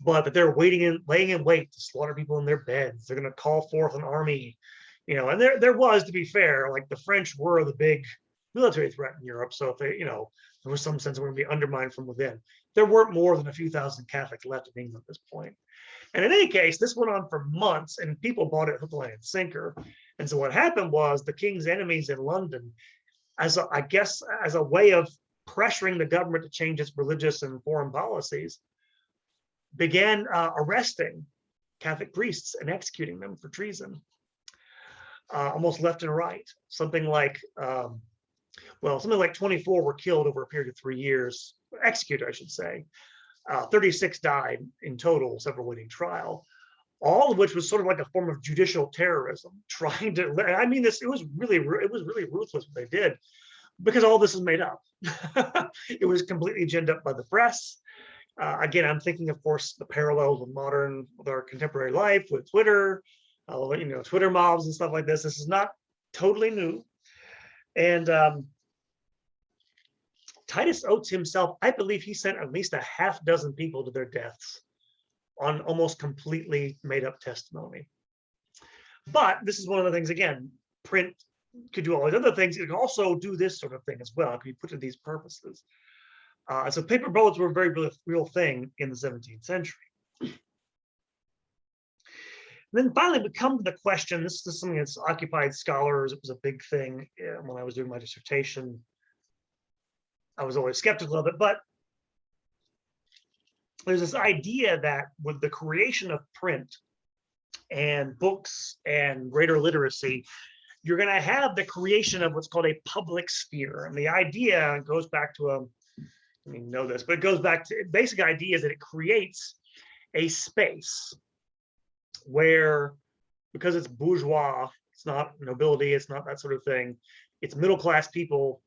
but they're laying in wait to slaughter people in their beds. They're going to call forth an army, and there was, to be fair, like the French were the big military threat in Europe. So if they, there was some sense we're going to be undermined from within. There weren't more than a few thousand Catholics left in England at this point. And in any case, this went on for months and people bought it hook, line, and sinker. And so what happened was the king's enemies in London, as a way of pressuring the government to change its religious and foreign policies, began arresting Catholic priests and executing them for treason, almost left and right. Something like 24 were killed over a period of 3 years, executed, I should say. 36 died in total, several waiting trial, all of which was sort of like a form of judicial terrorism, trying to, it was really ruthless what they did, because all this is made up. It was completely ginned up by the press. Again, I'm thinking, of course, the parallels with our contemporary life, with Twitter, Twitter mobs and stuff like this. This is not totally new. And Titus Oates himself, I believe he sent at least a half dozen people to their deaths on almost completely made up testimony. But this is one of the things, again, print could do all these other things. It could also do this sort of thing as well. It could be put to these purposes. So paper bullets were a very real thing in the 17th century. And then finally, we come to the question, this is something that's occupied scholars. It was a big thing when I was doing my dissertation. I was always skeptical of it, but there's this idea that with the creation of print and books and greater literacy, you're going to have the creation of what's called a public sphere. And the idea goes back to this, but it goes back to basic idea is that it creates a space where, because it's bourgeois, it's not nobility, it's not that sort of thing, it's middle-class people,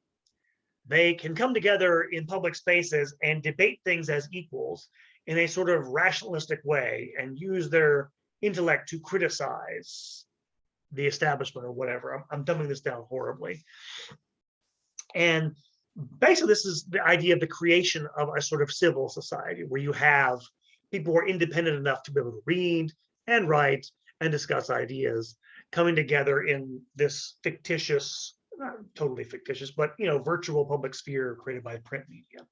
they can come together in public spaces and debate things as equals in a sort of rationalistic way and use their intellect to criticize the establishment or whatever. I'm dumbing this down horribly. And basically, this is the idea of the creation of a sort of civil society where you have people who are independent enough to be able to read and write and discuss ideas coming together in this fictitious, not totally fictitious, but virtual public sphere created by print media.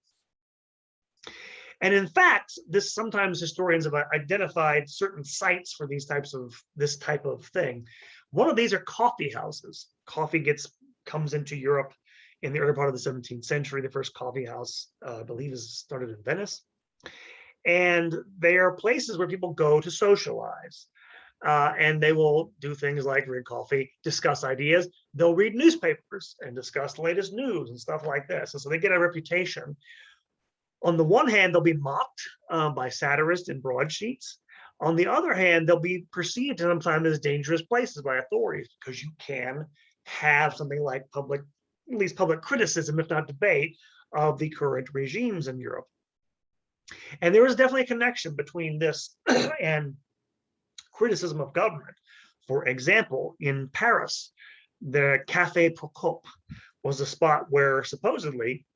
And in fact, sometimes historians have identified certain sites for this type of thing. One of these are coffee houses. Coffee comes into Europe in the early part of the 17th century. The first coffee house, I believe, is started in Venice. And they are places where people go to socialize. And they will do things like drink coffee, discuss ideas. They'll read newspapers and discuss the latest news and stuff like this. And so they get a reputation. On the one hand, they'll be mocked by satirists and broadsheets. On the other hand, they'll be perceived sometimes as dangerous places by authorities because you can have something like public criticism, if not debate, of the current regimes in Europe. And there is definitely a connection between this and criticism of government. For example, in Paris, the Café Procope was a spot where supposedly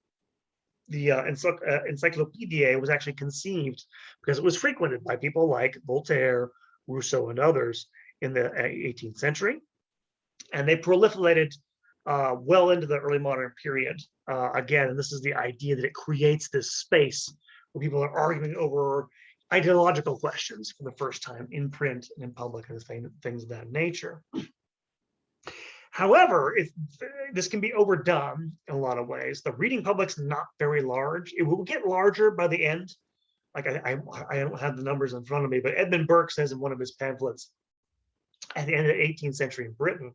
the Encyclopédie was actually conceived because it was frequented by people like Voltaire, Rousseau, and others in the 18th century. And they proliferated well into the early modern period. Again, and this is the idea that it creates this space where people are arguing over ideological questions for the first time in print and in public and things of that nature. Hahowever, this can be overdone in a lot of ways. The reading public's not very large. It will get larger by the end. Like I don't have the numbers in front of me, but Edmund Burke says in one of his pamphlets at the end of the 18th century in Britain,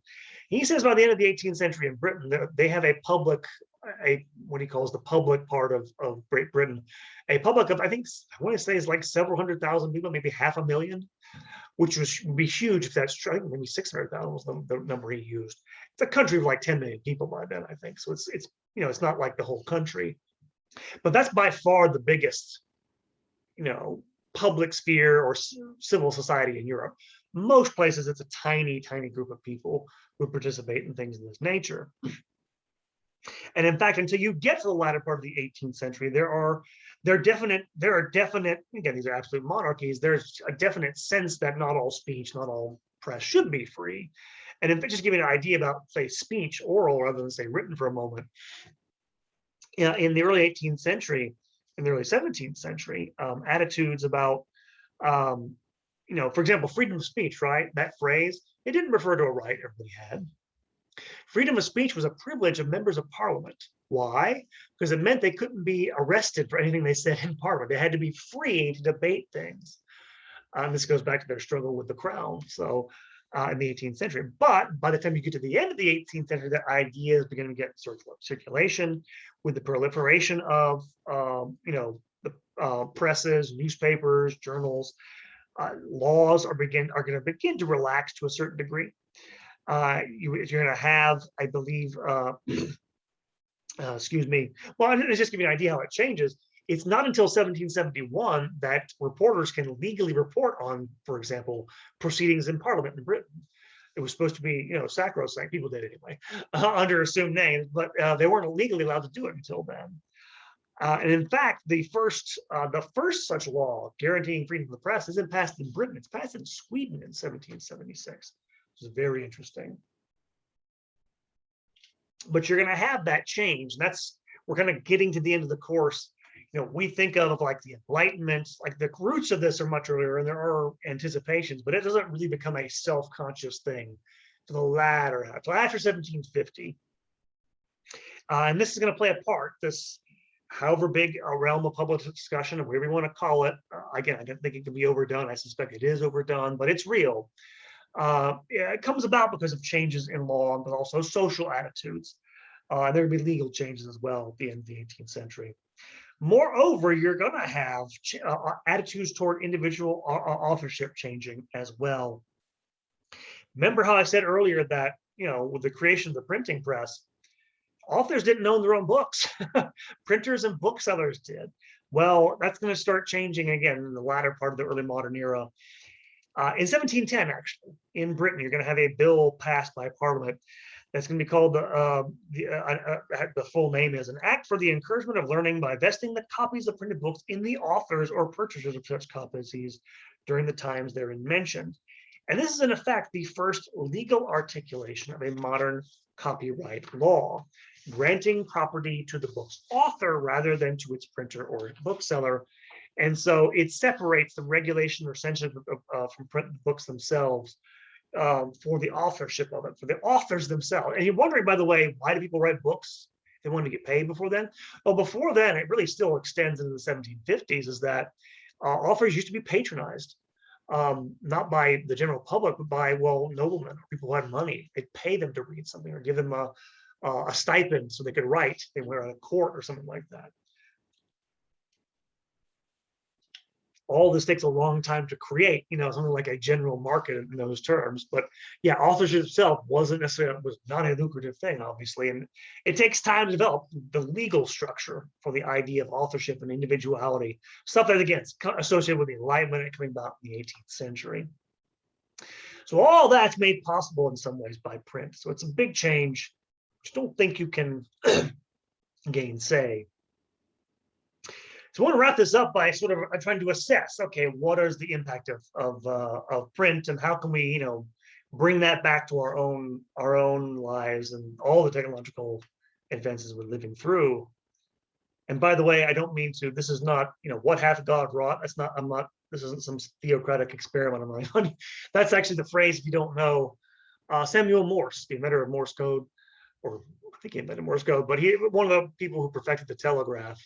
he says by the end of the 18th century in Britain, they have what he calls the public part of Great Britain, a public of, I want to say is like several 100,000 people, maybe 500,000, which would be huge if that's true. Maybe 600,000 was the number he used. It's a country of like 10 million people by then, I think. So it's not like the whole country, but that's by far the biggest, public sphere or civil society in Europe. Most places, it's a tiny, tiny group of people who participate in things of this nature. And in fact, until you get to the latter part of the 18th century, there are definite, again, these are absolute monarchies. There's a definite sense that not all speech, not all press should be free. And if just give you an idea about, say, speech, oral, rather than say written for a moment, in the early 18th century, in the early 17th century, attitudes about, for example, freedom of speech, right? That phrase, it didn't refer to a right everybody had. Freedom of speech was a privilege of members of parliament. Why? Because it meant they couldn't be arrested for anything they said in parliament. They had to be free to debate things. This goes back to their struggle with the crown. So in the 18th century. But by the time you get to the end of the 18th century, that idea is beginning to get circulation with the proliferation of, the presses, newspapers, journals. Laws are going to begin to relax to a certain degree. You're going to have, I believe, excuse me. Well, I'm just give you an idea how it changes. It's not until 1771 that reporters can legally report on, for example, proceedings in Parliament in Britain. It was supposed to be, sacrosanct. People did anyway, under assumed names, but they weren't legally allowed to do it until then. And in fact, the first such law guaranteeing freedom of the press isn't passed in Britain. It's passed in Sweden in 1776. which is very interesting. But you're going to have that change. That's, we're kind of getting to the end of the course. We think of like the Enlightenment, like the roots of this are much earlier, and there are anticipations, but it doesn't really become a self-conscious thing to the latter half. So after 1750, and this is going to play a part, this, however big a realm of public discussion, or whatever you want to call it. Again, I don't think it can be overdone. I suspect it is overdone, but it's real. It comes about because of changes in law, but also social attitudes. There will be legal changes as well at the end of the 18th century. Moreover, you're going to have attitudes toward individual authorship changing as well. Remember how I said earlier that, with the creation of the printing press, authors didn't own their own books. Printers and booksellers did. Well, that's going to start changing again in the latter part of the early modern era. In 1710, actually, in Britain, you're going to have a bill passed by Parliament that's going to be called the full name is an Act for the Encouragement of Learning by vesting the copies of printed books in the authors or purchasers of such copies during the times therein mentioned. And this is in effect the first legal articulation of a modern copyright law, granting property to the book's author rather than to its printer or bookseller. And so it separates the regulation or censorship from print books themselves, for the authorship of it, for the authors themselves. And you're wondering, by the way, why do people write books? They want to get paid before then? Well, before then, it really still extends into the 1750s, is that authors used to be patronized, not by the general public, but by, well, noblemen or people who had money. They'd pay them to read something or give them a stipend so they could write. They were at a court or something like that. All this takes a long time to create, something like a general market in those terms. But yeah, authorship itself was not a lucrative thing, obviously. And it takes time to develop the legal structure for the idea of authorship and individuality, stuff that, again, is associated with the Enlightenment and coming about in the 18th century. So all that's made possible in some ways by print. So it's a big change, which I don't think you can gainsay. So I want to wrap this up by sort of trying to assess, okay, what is the impact of print, and how can we, bring that back to our own lives and all the technological advances we're living through. And by the way, I don't mean to. This is not, what hath God wrought. That's not. I'm not. This isn't some theocratic experiment I'm running on. That's actually the phrase, if you don't know, Samuel Morse, the inventor of Morse code, or I think he invented Morse code, but one of the people who perfected the telegraph.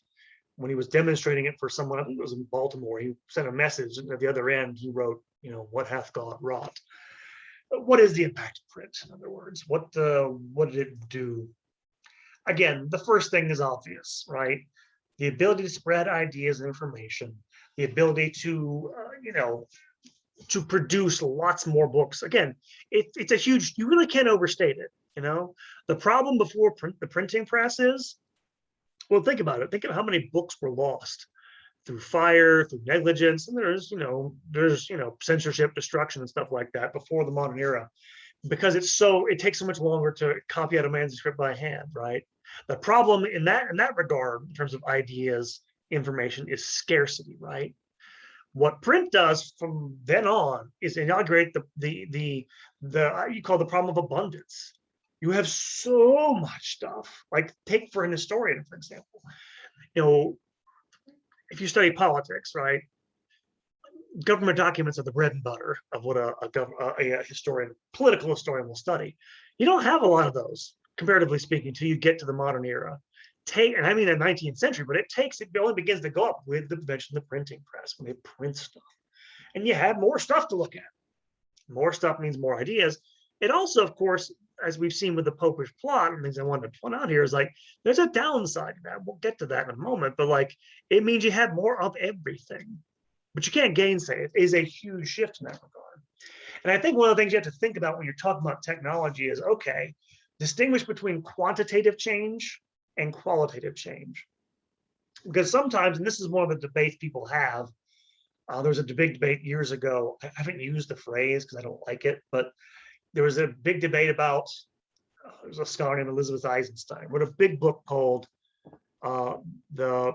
When he was demonstrating it for someone, I think it was in Baltimore, he sent a message, and at the other end, he wrote, what hath God wrought? What is the impact of print, in other words? What did it do? Again, the first thing is obvious, right? The ability to spread ideas and information, the ability to, to produce lots more books. Again, it's a huge, you really can't overstate it, The problem before the printing press is, well, think about it. Think of how many books were lost through fire, through negligence, and there's censorship, destruction, and stuff like that before the modern era, because it takes so much longer to copy out a manuscript by hand, right? The problem in that regard, in terms of ideas, information, is scarcity, right? What print does from then on is inaugurate the you call the problem of abundance. You have so much stuff. Like, take for an historian, for example. If you study politics, right? Government documents are the bread and butter of what a historian, political historian, will study. You don't have a lot of those, comparatively speaking, until you get to the modern era. And I mean the 19th century, but it only begins to go up with the invention of the printing press, when they print stuff. And you have more stuff to look at. More stuff means more ideas. It also, of course, as we've seen with the Popish plot, and things I wanted to point out here is, like, there's a downside to that. We'll get to that in a moment, but it means you have more of everything, but you can't gainsay it. It is a huge shift in that regard. And I think one of the things you have to think about when you're talking about technology is, okay, distinguish between quantitative change and qualitative change. Because sometimes, and this is one of the debates people have, there was a big debate years ago. I haven't used the phrase because I don't like it, but there was a big debate about, there's a scholar named Elizabeth Eisenstein, wrote a big book called the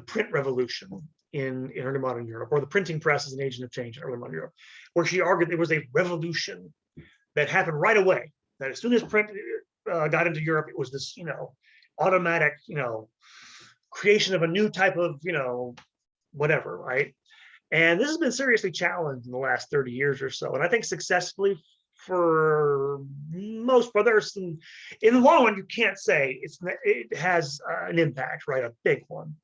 Print Revolution. in early modern Europe, or the printing press is an agent of change in early modern Europe, where she argued there was a revolution that happened right away. That as soon as print got into Europe, it was this, automatic, creation of a new type of, whatever, right? And this has been seriously challenged in the last 30 years or so, and I think successfully for most brothers. And in the long run, you can't say it has an impact, right? A big one.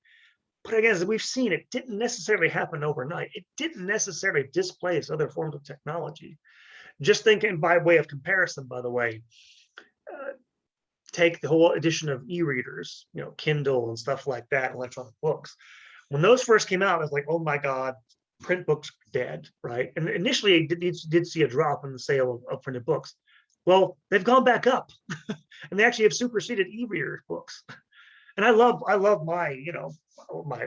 But again, as we've seen, it didn't necessarily happen overnight. It didn't necessarily displace other forms of technology. Just thinking by way of comparison, by the way, take the whole edition of e-readers, Kindle and stuff like that, electronic books. When those first came out, I was like, oh my God, print books are dead, right? And initially, it did see a drop in the sale of printed books. Well, they've gone back up, and they actually have superseded e-reader books. And I love my,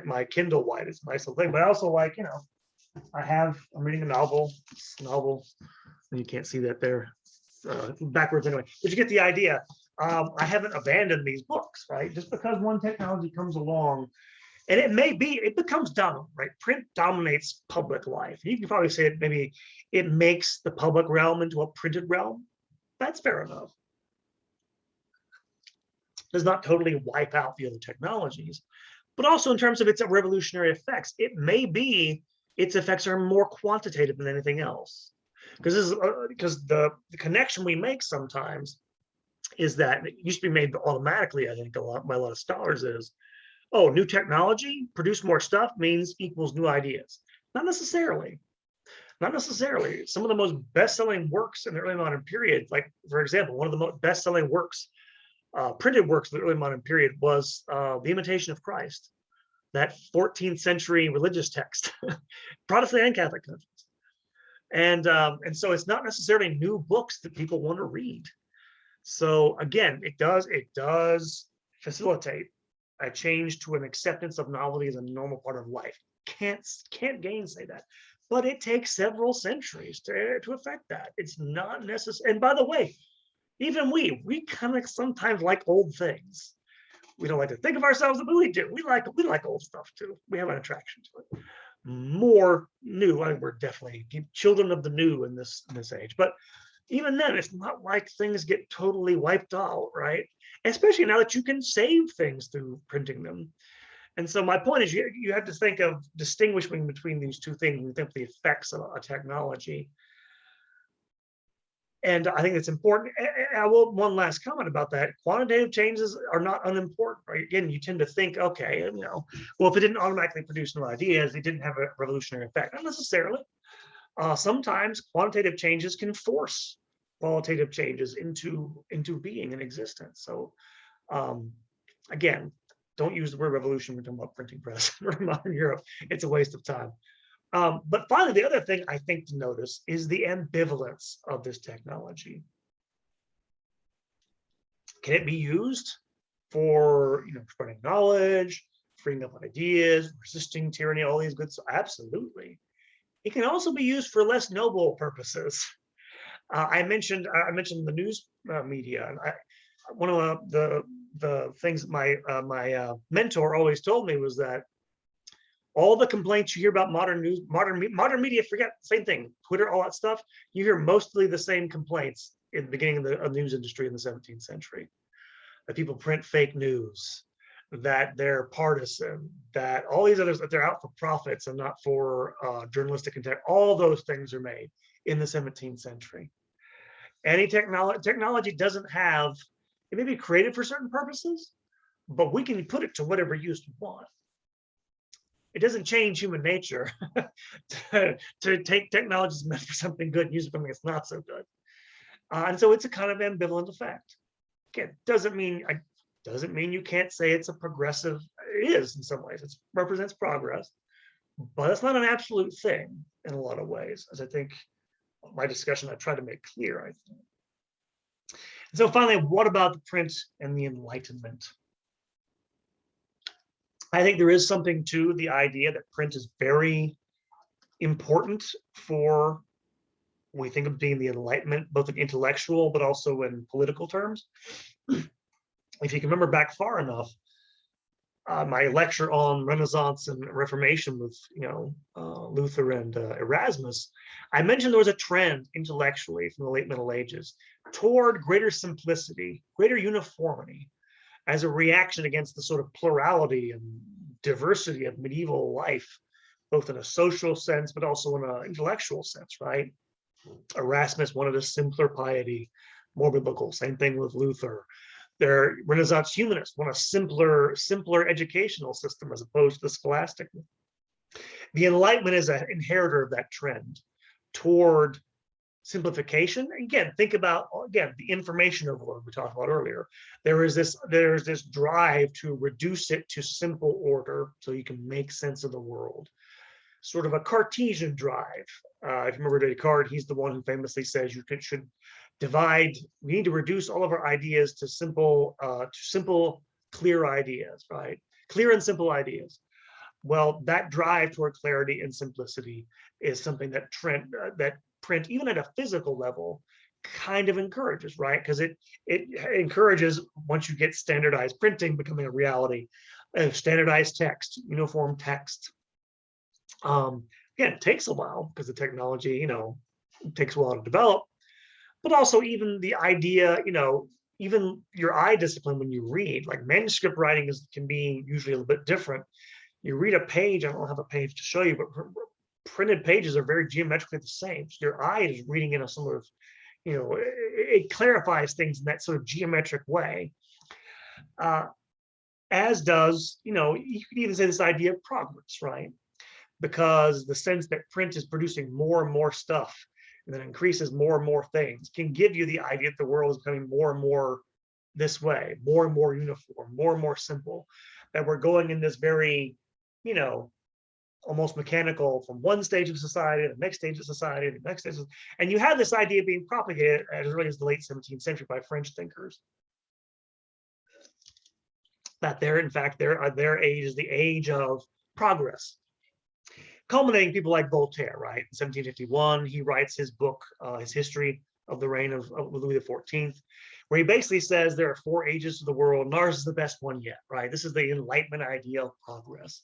my Kindle White. It's a nice little thing, but I also like, I'm reading a novel. You can't see that there, backwards anyway, but you get the idea. I haven't abandoned these books, right? Just because one technology comes along, and it becomes dominant, right? Print dominates public life. You can probably say maybe it makes the public realm into a printed realm. That's fair enough. Does not totally wipe out the other technologies, but also in terms of its revolutionary effects, it may be its effects are more quantitative than anything else. Because the connection we make sometimes is that it used to be made automatically, I think, by a lot of scholars is, oh, new technology, produce more stuff means equals new ideas. Not necessarily. Not necessarily. Some of the most best-selling works in the early modern period, like, for example, one of the most best-selling works, printed works of the early modern period was The Imitation of Christ, that 14th century religious text, Protestant and Catholic countries. And so it's not necessarily new books that people want to read. So again, it does facilitate a change to an acceptance of novelty as a normal part of life. Can't gainsay that. But it takes several centuries to affect that. It's not necessary. And by the way, even we kind of sometimes like old things. We don't like to think of ourselves, but we do. We like old stuff too. We have an attraction to it. More new. I think we're definitely children of the new in this age. But even then, it's not like things get totally wiped out, right? Especially now that you can save things through printing them. And so my point is, you have to think of distinguishing between these two things when you think of the effects of a technology. And I think it's important. I will one last comment about that. Quantitative changes are not unimportant, right? Again, you tend to think, okay, well, if it didn't automatically produce new ideas, it didn't have a revolutionary effect. Not necessarily. Sometimes quantitative changes can force qualitative changes into being and existence. So again, don't use the word revolution when we're talking about printing press in modern Europe. It's a waste of time. But finally, the other thing I think to notice is the ambivalence of this technology. Can it be used for spreading knowledge, freeing up ideas, resisting tyranny, all these good stuff? Absolutely. It can also be used for less noble purposes. I mentioned the news media, and one of the things my mentor always told me was that all the complaints you hear about modern media, forget, same thing, Twitter, all that stuff, you hear mostly the same complaints in the beginning of the news industry in the 17th century. That people print fake news, that they're partisan, that all these others, that they're out for profits and not for journalistic intent. All those things are made in the 17th century. Any technology doesn't have, it may be created for certain purposes, but we can put it to whatever use we want. It doesn't change human nature to take technologies meant for something good and use it for something that's not so good. And so it's a kind of ambivalent effect. Again, doesn't mean you can't say it's a progressive. It is in some ways. It represents progress, but it's not an absolute thing in a lot of ways, as I think my discussion I tried to make clear, I think. And so finally, what about the print and the Enlightenment? I think there is something to the idea that print is very important for we think of being the Enlightenment, both in intellectual but also in political terms. If you can remember back far enough, my lecture on Renaissance and Reformation with Luther and Erasmus, I mentioned there was a trend intellectually from the late Middle Ages toward greater simplicity, greater uniformity, as a reaction against the sort of plurality and diversity of medieval life, both in a social sense, but also in an intellectual sense, right? Erasmus wanted a simpler piety, more biblical. Same thing with Luther. Their Renaissance humanists want a simpler educational system as opposed to the scholastic. The Enlightenment is an inheritor of that trend toward simplification. Again, think about the information overload we talked about earlier. There's this drive to reduce it to simple order so you can make sense of the world. Sort of a Cartesian drive. If you remember Descartes, he's the one who famously says you should divide. We need to reduce all of our ideas to simple, clear ideas, right? Clear and simple ideas. Well, that drive toward clarity and simplicity is something that print, even at a physical level, kind of encourages, right? Because it encourages, once you get standardized printing becoming a reality, standardized text, uniform text. Again, it takes a while because the technology, it takes a while to develop, but also even the idea, even your eye discipline when you read, like manuscript writing can be usually a little bit different. You read a page, I don't have a page to show you, but printed pages are very geometrically the same. So your eye is reading in a sort of, it clarifies things in that sort of geometric way. As does, you could even say this idea of progress, right? Because the sense that print is producing more and more stuff and then increases more and more things can give you the idea that the world is becoming more and more this way, more and more uniform, more and more simple, that we're going in this very, almost mechanical from one stage of society to the next stage of society, the next stage and you have this idea being propagated as early as the late 17th century by French thinkers. That their age is the age of progress. Culminating people like Voltaire, right? In 1751, he writes his book, his history of the reign of Louis XIV, where he basically says there are 4 ages to the world, and ours is the best one yet, right? This is the Enlightenment idea of progress.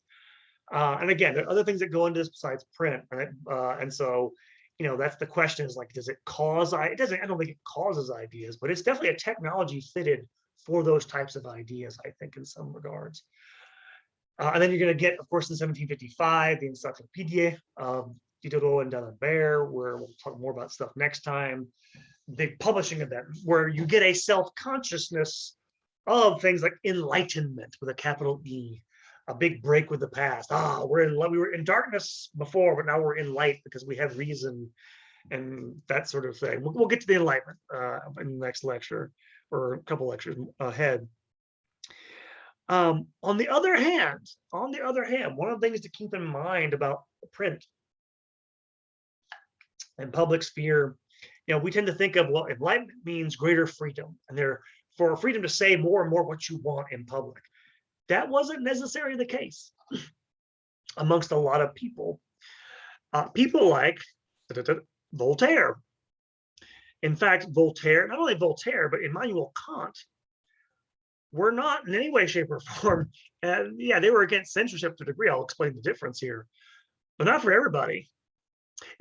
And again, there are other things that go into this besides print, right? And so, that's the question is like, does it cause, I don't think it causes ideas, but it's definitely a technology fitted for those types of ideas, I think, in some regards. And then you're going to get, of course, in 1755, the Encyclopédie of Diderot and d'Alembert, where we'll talk more about stuff next time. The publishing of that, where you get a self-consciousness of things like enlightenment with a capital E, a big break with the past. We were in darkness before, but now we're in light because we have reason and that sort of thing. We'll get to the Enlightenment in the next lecture or a couple lectures ahead. On the other hand, one of the things to keep in mind about print and public sphere, we tend to think of, well, enlightenment means greater freedom, and for freedom to say more and more what you want in public. That wasn't necessarily the case amongst a lot of people. People like Voltaire. In fact, Voltaire, not only Voltaire, but Immanuel Kant, were not in any way, shape, or form. And yeah, they were against censorship to a degree. I'll explain the difference here, but not for everybody.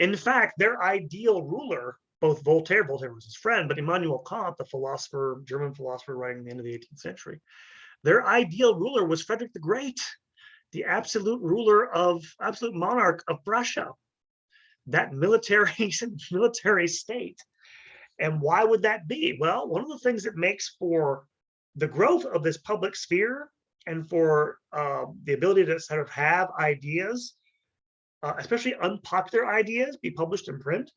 In fact, their ideal ruler, both Voltaire was his friend, but Immanuel Kant, the German philosopher writing at the end of the 18th century, their ideal ruler was Frederick the Great, the absolute monarch of Prussia, that military state. And why would that be? Well, one of the things that makes for the growth of this public sphere and for the ability to sort of have ideas, especially unpopular ideas, be published in print,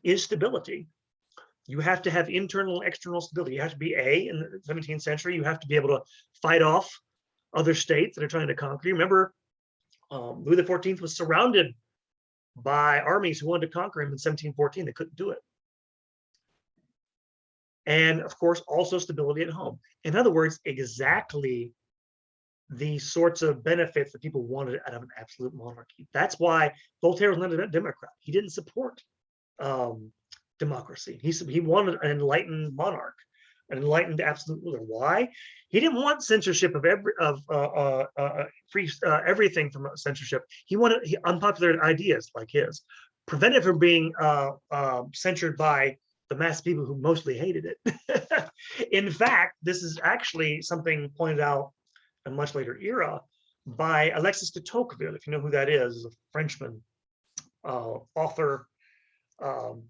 is stability. You have to have internal and external stability. You have to be in the 17th century, you have to be able to fight off other states that are trying to conquer you. Remember, Louis XIV was surrounded by armies who wanted to conquer him in 1714. They couldn't do it. And of course, also stability at home. In other words, exactly the sorts of benefits that people wanted out of an absolute monarchy. That's why Voltaire was not a Democrat. He didn't support democracy. He wanted an enlightened monarch, an enlightened absolute ruler. Why? He didn't want censorship of free everything from censorship. He wanted unpopular ideas like his, prevented from being censored by the mass of people who mostly hated it. In fact, this is actually something pointed out in a much later era by Alexis de Tocqueville, if you know who that is a Frenchman, author,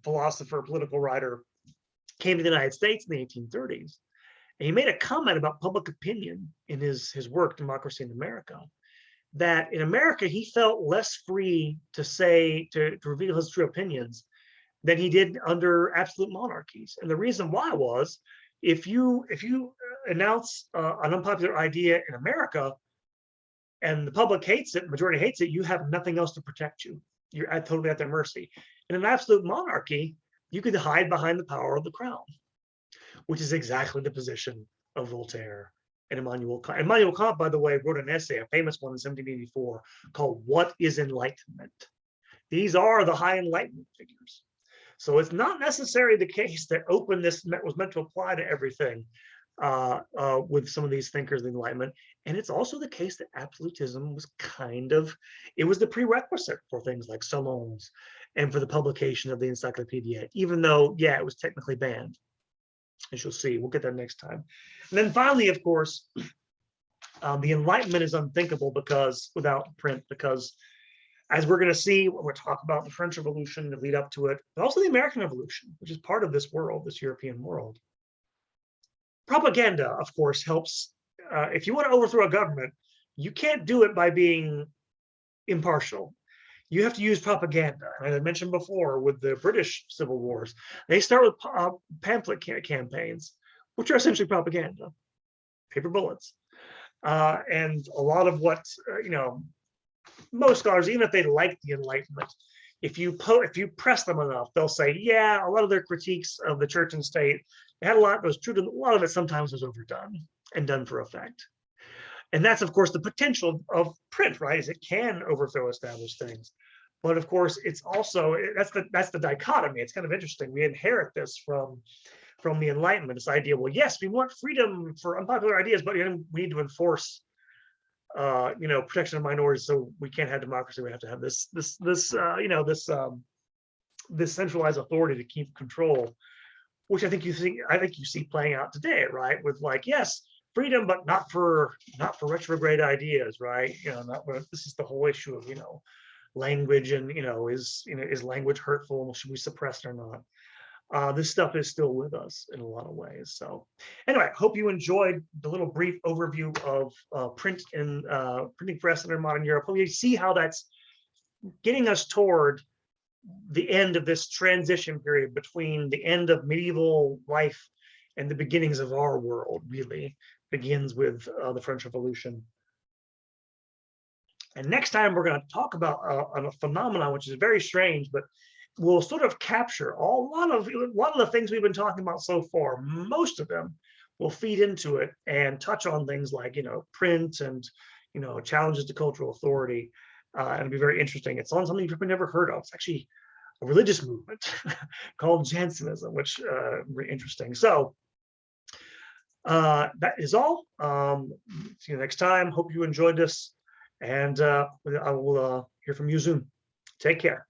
philosopher, political writer, came to the United States in the 1830s. And he made a comment about public opinion in his work, Democracy in America, that in America, he felt less free to say, to reveal his true opinions than he did under absolute monarchies. And the reason why was, if you announce an unpopular idea in America and the public hates it, majority hates it, you have nothing else to protect you. You're totally at their mercy. In an absolute monarchy, you could hide behind the power of the crown, which is exactly the position of Voltaire and Immanuel Kant. Immanuel Kant, by the way, wrote an essay, a famous one in 1784, called What is Enlightenment? These are the high Enlightenment figures. So it's not necessarily the case that openness was meant to apply to everything with some of these thinkers of the Enlightenment. And it's also the case that absolutism was it was the prerequisite for things like Solon's and for the publication of the Encyclopedia, even though, yeah, it was technically banned, as you'll see. We'll get there next time. And then finally, of course, the Enlightenment is unthinkable without print, because as we're going to see when we talk about the French Revolution, the lead up to it, but also the American Revolution, which is part of this world, this European world. Propaganda, of course, helps. If you want to overthrow a government, you can't do it by being impartial. You have to use propaganda. And as I mentioned before, with the British Civil Wars, they start with pamphlet campaigns, which are essentially propaganda, paper bullets. And a lot of what, most scholars, even if they like the Enlightenment, if you press them enough, they'll say, yeah, a lot of their critiques of the church and state, they had a lot that was true, to a lot of it sometimes was overdone and done for effect. And that's, of course, the potential of print, right? Is it can overthrow established things. But of course, it's also, that's the dichotomy. It's kind of interesting. We inherit this from the Enlightenment, this idea, well, yes, we want freedom for unpopular ideas, but we need to enforce protection of minorities, so we can't have democracy. We have to have this centralized authority to keep control, which I think you see playing out today, right? With like, yes, freedom, but not for retrograde ideas, right? This is the whole issue of language, and is language hurtful? Should we suppress it or not? This stuff is still with us in a lot of ways. So anyway, hope you enjoyed the little brief overview of print and printing press in modern Europe. Hope you see how that's getting us toward the end of this transition period between the end of medieval life and the beginnings of our world. Really begins with the French Revolution. And next time we're going to talk about a phenomenon which is very strange, but will sort of capture a lot of the things we've been talking about so far. Most of them will feed into it and touch on things like print and challenges to cultural authority, and it'll be very interesting. It's on something you've never heard of. It's actually a religious movement called Jansenism, which very interesting. So that is all. See you next time. Hope you enjoyed this, and I will hear from you soon. Take care.